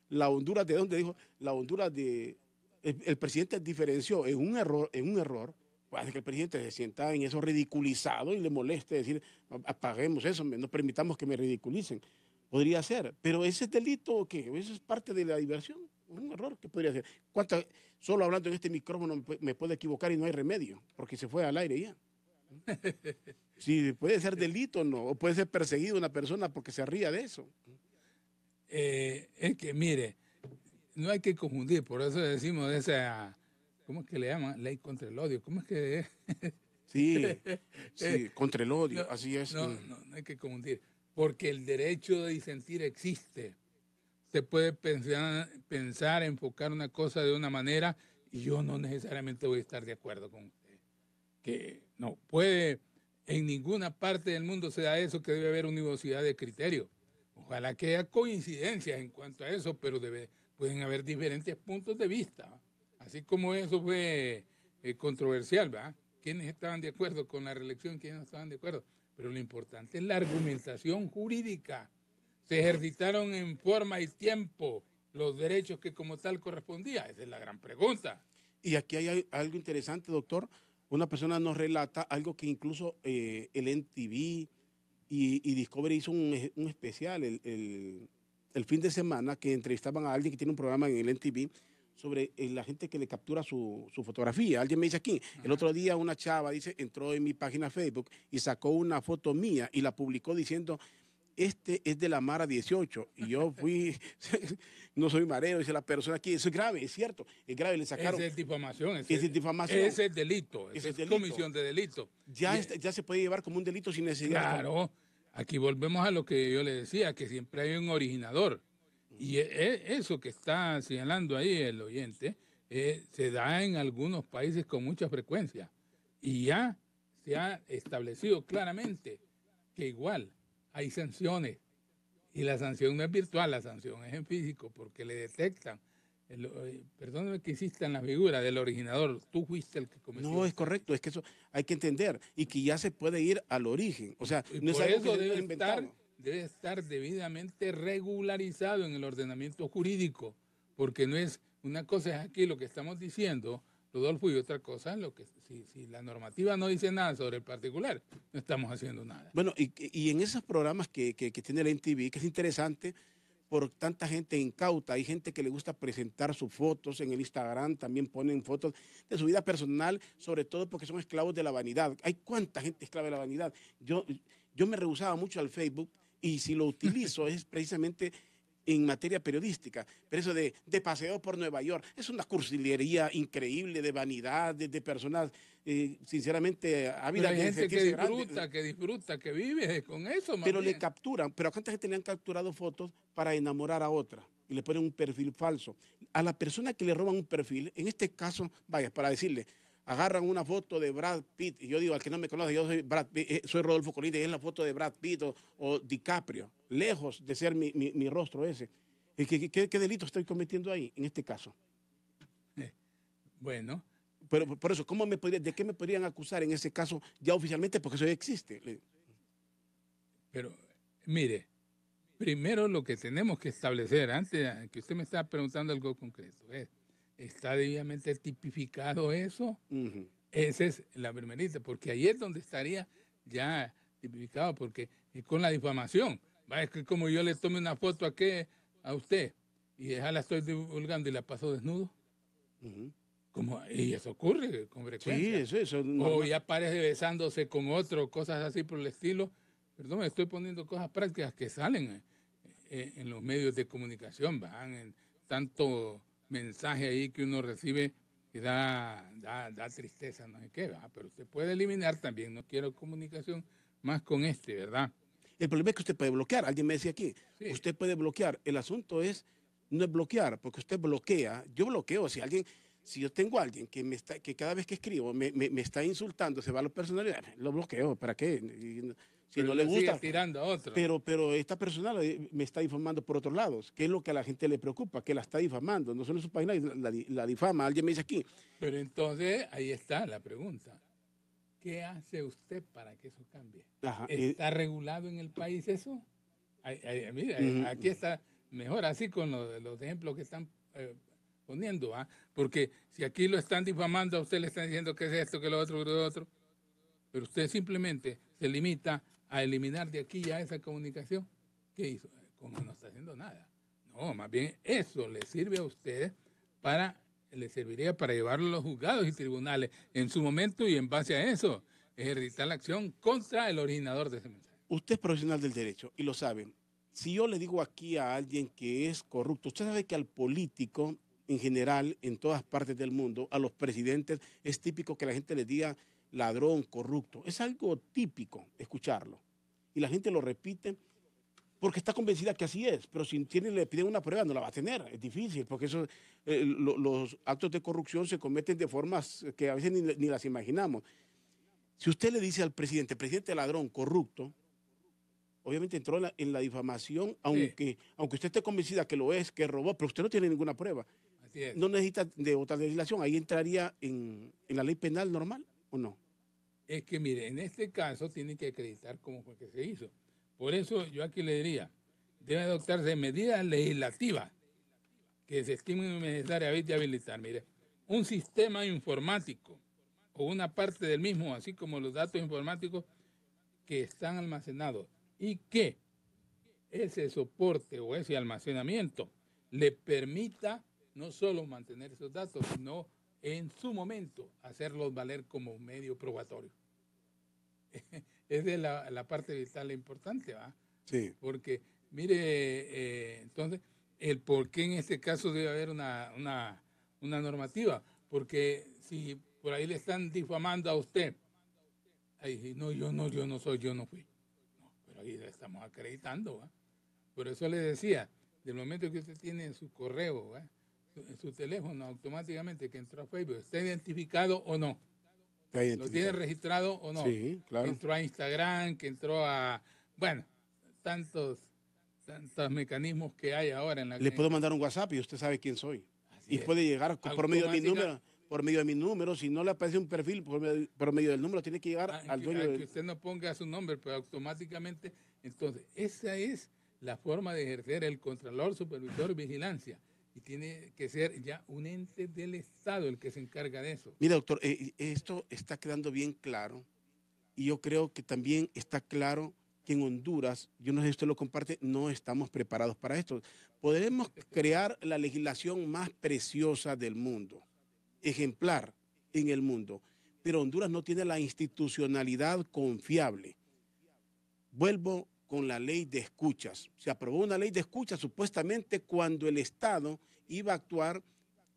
Speaker 1: la Honduras de donde dijo, la Honduras de... El presidente diferenció en un error, puede que el presidente se sienta en eso ridiculizado y le moleste decir, apaguemos eso, no permitamos que me ridiculicen. Podría ser, pero ese es delito o qué, eso es parte de la diversión, un error que podría ser. Solo hablando en este micrófono me puedo equivocar y no hay remedio, porque se fue al aire ya. Sí, puede ser delito o no, o puede ser perseguido una persona porque se ría de eso.
Speaker 2: Es que, mire, no hay que confundir, por eso decimos esa, ¿cómo es que le llaman? Ley contra el odio, ¿cómo es que es?
Speaker 1: Sí, contra el odio, así es.
Speaker 2: No hay que confundir, porque el derecho de disentir existe. usted puede pensar, enfocar una cosa de una manera y yo no necesariamente voy a estar de acuerdo con usted. Que no puede, en ninguna parte del mundo se da eso, que debe haber universidad de criterio. Ojalá que haya coincidencias en cuanto a eso, pero pueden haber diferentes puntos de vista. Así como eso fue controversial, ¿verdad? ¿Quiénes estaban de acuerdo con la reelección? ¿Quiénes no estaban de acuerdo? Pero lo importante es la argumentación jurídica. Se ejercitaron en forma y tiempo los derechos que como tal correspondía. Esa es la gran pregunta.
Speaker 1: Y aquí hay algo interesante, doctor. Una persona nos relata algo que incluso el NTV y Discovery hizo un especial el fin de semana, que entrevistaban a alguien que tiene un programa en el NTV sobre la gente que le captura su fotografía. Alguien me dice aquí, el otro día una chava dice, entró en mi página Facebook y sacó una foto mía y la publicó diciendo, este es de la Mara 18. Y yo fui, no soy marero, dice la persona aquí, eso es grave, es cierto, es grave, le sacaron.
Speaker 2: Esa es difamación.
Speaker 1: Esa es difamación.
Speaker 2: Ese es delito,
Speaker 1: Ese es
Speaker 2: delito. Comisión de delito.
Speaker 1: Ya se puede llevar como un delito sin necesidad.
Speaker 2: Claro, aquí volvemos a lo que yo le decía, que siempre hay un originador. Y eso que está señalando ahí el oyente, se da en algunos países con mucha frecuencia. Y ya se ha establecido claramente que igual hay sanciones. Y la sanción no es virtual, la sanción es en físico, porque le detectan. Perdóname que insista en la figura del originador. Tú fuiste el que cometió.
Speaker 1: No, es correcto, es que eso hay que entender. Y que ya se puede ir al origen. O sea, no es algo que se
Speaker 2: debe estar debidamente regularizado en el ordenamiento jurídico, porque no es una cosa es aquí lo que estamos diciendo, Rodolfo, y otra cosa lo que si la normativa no dice nada sobre el particular, no estamos haciendo nada.
Speaker 1: Bueno, y en esos programas que tiene la NTV, que es interesante por tanta gente incauta, hay gente que le gusta presentar sus fotos en el Instagram, también ponen fotos de su vida personal, sobre todo porque son esclavos de la vanidad. Hay cuánta gente esclava de la vanidad. Yo me rehusaba mucho al Facebook, y si lo utilizo es precisamente en materia periodística, pero eso de paseo por Nueva York, es una cursilería increíble de vanidad, de personas sinceramente ávidas
Speaker 2: de
Speaker 1: gente
Speaker 2: que disfruta, que vive con eso.
Speaker 1: Pero le capturan, pero a cuánta gente le han capturado fotos para enamorar a otra y le ponen un perfil falso. A la persona que le roban un perfil, en este caso, vaya, para decirle, agarran una foto de Brad Pitt, y yo digo, al que no me conoce, yo soy Brad Pitt, soy Rodolfo Colite, y es la foto de Brad Pitt o DiCaprio, lejos de ser mi rostro ese. ¿Qué delito estoy cometiendo ahí, en este caso?
Speaker 2: Bueno.
Speaker 1: Pero por eso, ¿de qué me podrían acusar en ese caso ya oficialmente? Porque eso ya existe.
Speaker 2: Pero, mire, primero lo que tenemos que establecer, antes que usted me estaba preguntando algo concreto, ¿está debidamente tipificado eso? Esa es la primerita, porque ahí es donde estaría ya tipificado, porque con la difamación, es que como yo le tome una foto a usted y la estoy divulgando y la paso desnudo, y eso ocurre con frecuencia.
Speaker 1: Sí, eso
Speaker 2: o ya aparece besándose con otro, cosas así por el estilo. Perdón, estoy poniendo cosas prácticas que salen en los medios de comunicación, van en tanto mensaje ahí que uno recibe que da tristeza, no sé qué, ¿verdad? Pero usted puede eliminar también, no quiero comunicación más con ¿verdad?
Speaker 1: El problema es que usted puede bloquear, alguien me decía aquí, sí. Usted puede bloquear, el asunto no es bloquear, porque usted bloquea, yo bloqueo, si yo tengo a alguien que cada vez que escribo me está insultando, se va a lo personal, lo bloqueo, ¿para qué? Si
Speaker 2: pero
Speaker 1: no le gusta,
Speaker 2: tirando a otro.
Speaker 1: Pero esta persona me está difamando por otros lados, que es lo que a la gente le preocupa, que la está difamando, no solo en su página, la difama, alguien me dice aquí.
Speaker 2: Pero entonces, ahí está la pregunta. ¿Qué hace usted para que eso cambie?
Speaker 1: Ajá,
Speaker 2: ¿Está regulado en el país eso? Mira, aquí está mejor así con los ejemplos que están poniendo, porque si aquí lo están difamando, a usted le están diciendo que es esto, que lo otro, pero usted simplemente se limita a eliminar de aquí ya esa comunicación. ¿Qué hizo? Como no está haciendo nada. No, más bien eso le sirve a usted le serviría para llevarlo a los juzgados y tribunales en su momento y en base a eso ejercitar la acción contra el originador de ese mensaje.
Speaker 1: Usted es profesional del derecho y lo sabe. Si yo le digo aquí a alguien que es corrupto, usted sabe que al político en general, en todas partes del mundo, a los presidentes, es típico que la gente les diga ladrón, corrupto. Es algo típico escucharlo. Y la gente lo repite porque está convencida que así es, pero si le piden una prueba no la va a tener, es difícil, porque eso, los actos de corrupción se cometen de formas que a veces ni las imaginamos. Si usted le dice al presidente ladrón, corrupto, obviamente entró en la difamación,
Speaker 2: Sí,
Speaker 1: aunque usted esté convencida que lo es, que robó, pero usted no tiene ninguna prueba.
Speaker 2: así es.
Speaker 1: No necesita de otra legislación, ahí entraría en la ley penal normal, ¿o no?
Speaker 2: Es que, mire, en este caso tiene que acreditar cómo fue que se hizo. Por eso yo aquí le diría, debe adoptarse medidas legislativas que se estimen necesariamente habilitar. Mire, un sistema informático o una parte del mismo, así como los datos informáticos que están almacenados y que ese soporte o ese almacenamiento le permita no solo mantener esos datos, sino en su momento hacerlos valer como medio probatorio. Esa es la parte vital e importante, ¿va?
Speaker 1: Sí.
Speaker 2: Porque, mire, entonces, el por qué en este caso debe haber una normativa, porque si por ahí le están difamando a usted, ahí dice, no, yo no soy, yo no fui. No, pero ahí le estamos acreditando, ¿va? Por eso le decía, del momento que usted tiene en su correo, ¿va? En su teléfono, automáticamente que entró a Facebook, ¿está identificado o no? ¿Lo tiene registrado o no?
Speaker 1: Sí, claro.
Speaker 2: Que entró a Instagram, que entró a, bueno, tantos mecanismos que hay ahora en la
Speaker 1: Le puedo mandar un WhatsApp y usted sabe quién soy.
Speaker 2: Así
Speaker 1: Y
Speaker 2: es.
Speaker 1: puede llegar por medio de mi número. Por medio de mi número, si no le aparece un perfil por medio del número, tiene que llegar al dueño
Speaker 2: que usted no ponga su nombre, pero automáticamente. Entonces, esa es la forma de ejercer el controlador, supervisor y vigilancia. Y tiene que ser ya un ente del Estado el que se encarga de eso.
Speaker 1: Mira, doctor, esto está quedando bien claro. Y yo creo que también está claro que en Honduras, yo no sé si usted lo comparte, no estamos preparados para esto. Podemos crear la legislación más preciosa del mundo, ejemplar en el mundo, pero Honduras no tiene la institucionalidad confiable. Vuelvo con la ley de escuchas. Se aprobó una ley de escuchas supuestamente cuando el Estado iba a actuar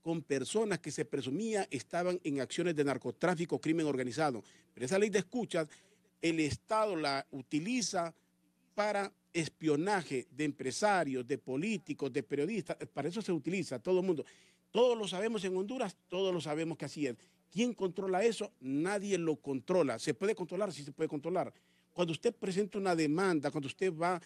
Speaker 1: con personas que se presumía estaban en acciones de narcotráfico, crimen organizado. Pero esa ley de escuchas, el Estado la utiliza para espionaje de empresarios, de políticos, de periodistas. Para eso se utiliza todo el mundo. Todos lo sabemos en Honduras, todos lo sabemos que así es. ¿Quién controla eso? Nadie lo controla. ¿Se puede controlar? Sí se puede controlar. Cuando usted presenta una demanda, cuando usted va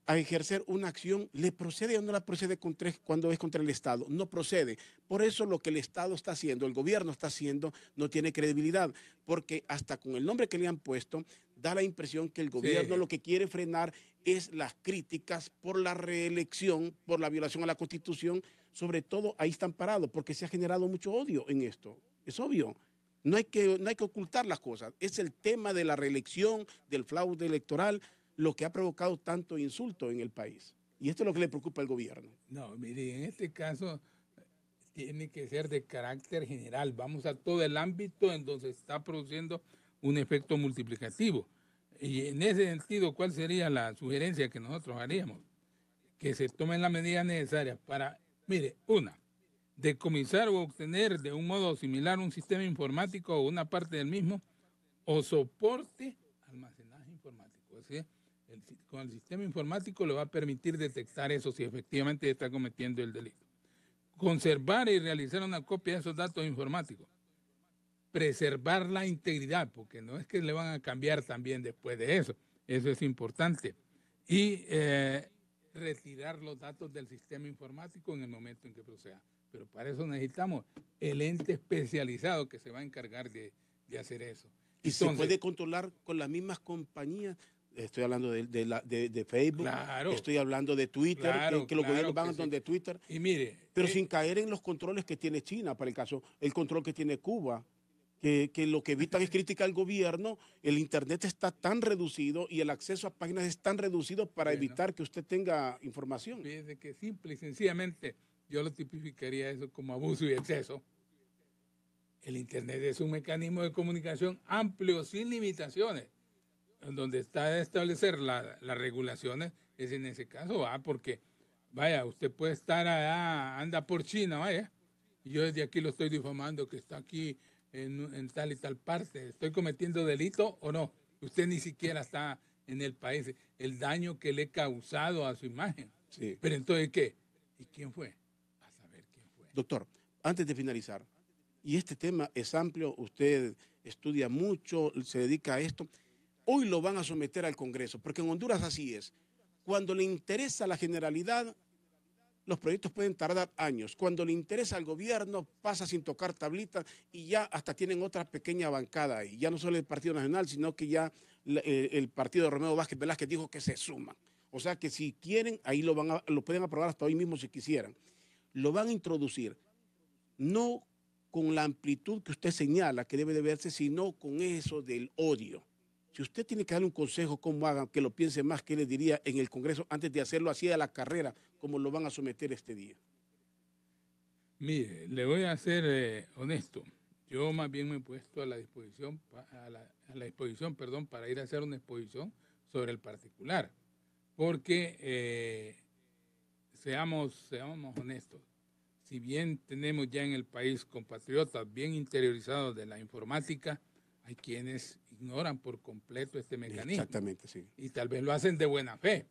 Speaker 1: a ejercer una acción, ¿le procede o no la procede cuando es contra el Estado? No procede. Por eso lo que el Estado está haciendo, el gobierno está haciendo, no tiene credibilidad, porque hasta con el nombre que le han puesto, da la impresión que el gobierno lo que quiere frenar es las críticas por la reelección, por la violación a la Constitución. Sobre todo ahí están parados, porque se ha generado mucho odio en esto. Es obvio. No hay que ocultar las cosas. Es el tema de la reelección, del fraude electoral, lo que ha provocado tanto insulto en el país. Y esto es lo que le preocupa al gobierno.
Speaker 2: No, mire, en este caso tiene que ser de carácter general. Vamos a todo el ámbito en donde se está produciendo un efecto multiplicativo. Y en ese sentido, ¿cuál sería la sugerencia que nosotros haríamos? Que se tomen las medidas necesarias para, mire, una, decomisar o obtener de un modo similar un sistema informático o una parte del mismo o soporte almacenaje informático. Es decir, con el sistema informático le va a permitir detectar eso si efectivamente está cometiendo el delito. Conservar y realizar una copia de esos datos informáticos. Preservar la integridad, porque no es que le van a cambiar también después de eso. Eso es importante. Y retirar los datos del sistema informático en el momento en que proceda. Pero para eso necesitamos el ente especializado que se va a encargar de hacer eso.
Speaker 1: Y entonces, se puede controlar con las mismas compañías. Estoy hablando de Facebook, claro, estoy hablando de Twitter, claro, que los gobiernos van donde Twitter.
Speaker 2: Y mire,
Speaker 1: pero sin caer en los controles que tiene China, para el caso, el control que tiene Cuba, que lo que evitan es crítica al gobierno. El Internet está tan reducido y el acceso a páginas es tan reducido para evitar que usted tenga información.
Speaker 2: Fíjese que simple y sencillamente yo lo tipificaría eso como abuso y exceso. El Internet es un mecanismo de comunicación amplio, sin limitaciones. Donde está de establecer las regulaciones es en ese caso, porque, vaya, usted puede estar allá, anda por China, vaya, y yo desde aquí lo estoy difamando que está aquí en tal y tal parte. ¿Estoy cometiendo delito o no? Usted ni siquiera está en el país, el daño que le he causado a su imagen.
Speaker 1: Sí.
Speaker 2: Pero entonces, ¿qué? ¿Y quién fue? A saber quién fue.
Speaker 1: Doctor, antes de finalizar, y este tema es amplio, usted estudia mucho, se dedica a esto, hoy lo van a someter al Congreso, porque en Honduras así es. Cuando le interesa a la generalidad, los proyectos pueden tardar años. Cuando le interesa al gobierno, pasa sin tocar tablita y ya hasta tienen otra pequeña bancada ahí. Ya no solo el Partido Nacional, sino que ya el partido de Romeo Vázquez Velázquez dijo que se suman. O sea que si quieren, ahí lo pueden aprobar hasta hoy mismo si quisieran. Lo van a introducir, no con la amplitud que usted señala que debe de verse, sino con eso del odio. Si usted tiene que darle un consejo, cómo hagan, que lo piense más, ¿qué le diría en el Congreso antes de hacerlo así a la carrera, como lo van a someter este día?
Speaker 2: Mire, le voy a ser honesto. Yo más bien me he puesto a la disposición, para ir a hacer una exposición sobre el particular. Porque, seamos honestos, si bien tenemos ya en el país compatriotas bien interiorizados de la informática, hay quienes ignoran por completo este mecanismo.
Speaker 1: Exactamente, sí.
Speaker 2: Y tal vez lo hacen de buena fe.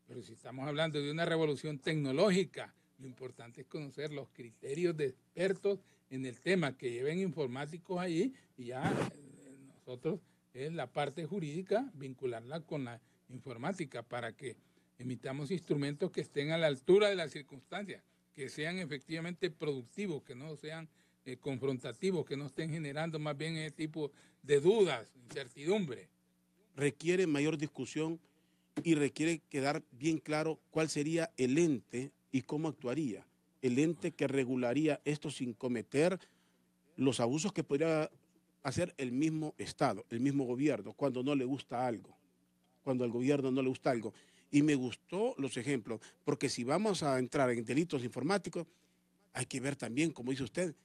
Speaker 2: Pero si estamos hablando de una revolución tecnológica, lo importante es conocer los criterios de expertos en el tema que lleven informáticos allí y ya nosotros en la parte jurídica vincularla con la informática para que emitamos instrumentos que estén a la altura de las circunstancias, que sean efectivamente productivos, que no sean confrontativos, que no estén generando más bien ese tipo de dudas, incertidumbre.
Speaker 1: Requiere mayor discusión y requiere quedar bien claro cuál sería el ente y cómo actuaría. El ente que regularía esto sin cometer los abusos que podría hacer el mismo Estado, el mismo gobierno, cuando no le gusta algo, cuando al gobierno no le gusta algo. Y me gustó los ejemplos, porque si vamos a entrar en delitos informáticos, hay que ver también, como dice usted,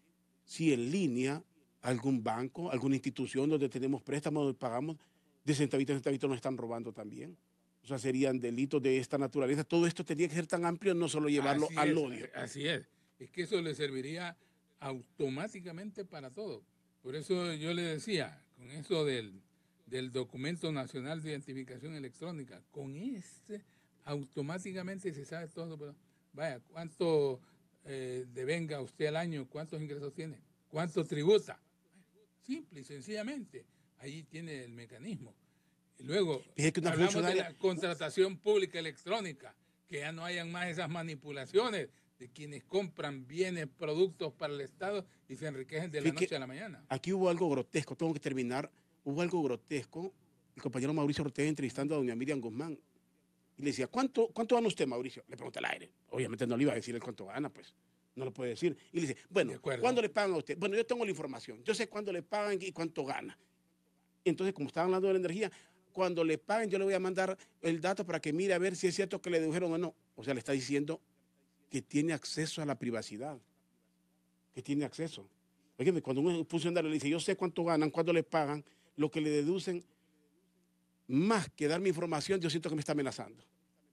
Speaker 1: si en línea algún banco, alguna institución donde tenemos préstamos, donde pagamos, de centavito en centavito nos están robando también. O sea, serían delitos de esta naturaleza. Todo esto tendría que ser tan amplio, no solo llevarlo al odio.
Speaker 2: Así es. Es que eso le serviría automáticamente para todo. Por eso yo le decía, con eso del Documento Nacional de Identificación Electrónica, con este automáticamente se sabe todo. Pero vaya, ¿cuánto devenga usted al año? ¿Cuántos ingresos tiene? ¿Cuánto tributa? Simple y sencillamente. Ahí tiene el mecanismo. Y luego, hablamos de la contratación pública electrónica, que ya no hayan más esas manipulaciones de quienes compran bienes, productos para el Estado y se enriquecen de la noche a la mañana.
Speaker 1: Aquí hubo algo grotesco, tengo que terminar. Hubo algo grotesco. El compañero Mauricio Ortega entrevistando a doña Miriam Guzmán. Y le decía, ¿cuánto gana usted, Mauricio? Le pregunté al aire. Obviamente no le iba a decir el cuánto gana, pues. No lo puede decir. Y le dice, bueno, ¿cuándo le pagan a usted? Bueno, yo tengo la información. Yo sé cuándo le pagan y cuánto gana. Entonces, como estaba hablando de la energía, cuando le paguen yo le voy a mandar el dato para que mire a ver si es cierto que le dedujeron o no. O sea, le está diciendo que tiene acceso a la privacidad. Que tiene acceso. Oye, cuando un funcionario le dice, yo sé cuánto ganan, cuándo le pagan, lo que le deducen, más que darme información, yo siento que me está amenazando.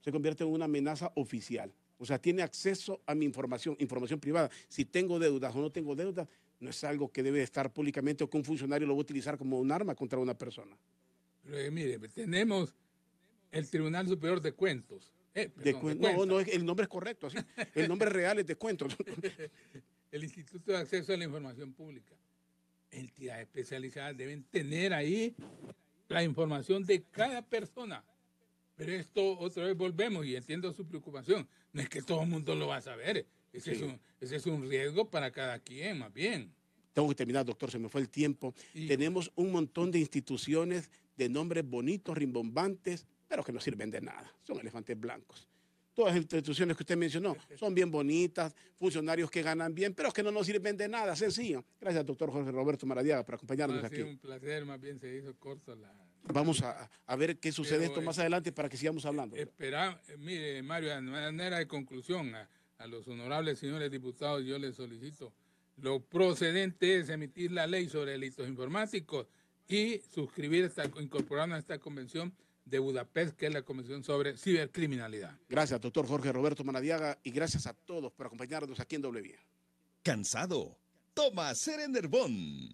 Speaker 1: Se convierte en una amenaza oficial. O sea, tiene acceso a mi información privada. Si tengo deudas o no tengo deudas, no es algo que debe estar públicamente o que un funcionario lo va a utilizar como un arma contra una persona.
Speaker 2: Pero, mire, tenemos el Tribunal Superior de Cuentos.
Speaker 1: No, el nombre es correcto, así. El nombre real es de cuentos.
Speaker 2: El Instituto de Acceso a la Información Pública. Entidades especializadas deben tener ahí la información de cada persona. Pero esto otra vez volvemos y entiendo su preocupación. No es que todo el mundo lo va a saber. Ese es un riesgo para cada quien, más bien.
Speaker 1: Tengo que terminar, doctor, se me fue el tiempo. Sí. Tenemos un montón de instituciones de nombres bonitos, rimbombantes, pero que no sirven de nada. Son elefantes blancos. Todas las instituciones que usted mencionó son bien bonitas, funcionarios que ganan bien, pero que no nos sirven de nada, sencillo. Gracias, doctor Jorge Roberto Maradiaga, por acompañarnos aquí. Ha sido
Speaker 2: un placer, más bien se hizo corto la...
Speaker 1: Vamos a ver qué sucede esto más adelante para que sigamos hablando.
Speaker 2: Mire, Mario, de manera de conclusión, a los honorables señores diputados, yo les solicito, lo procedente es emitir la ley sobre delitos informáticos y incorporarnos a esta convención de Budapest, que es la Convención sobre Cibercriminalidad.
Speaker 1: Gracias, doctor Jorge Roberto Maradiaga, y gracias a todos por acompañarnos aquí en W.
Speaker 3: ¿Cansado? Toma Serenerbón.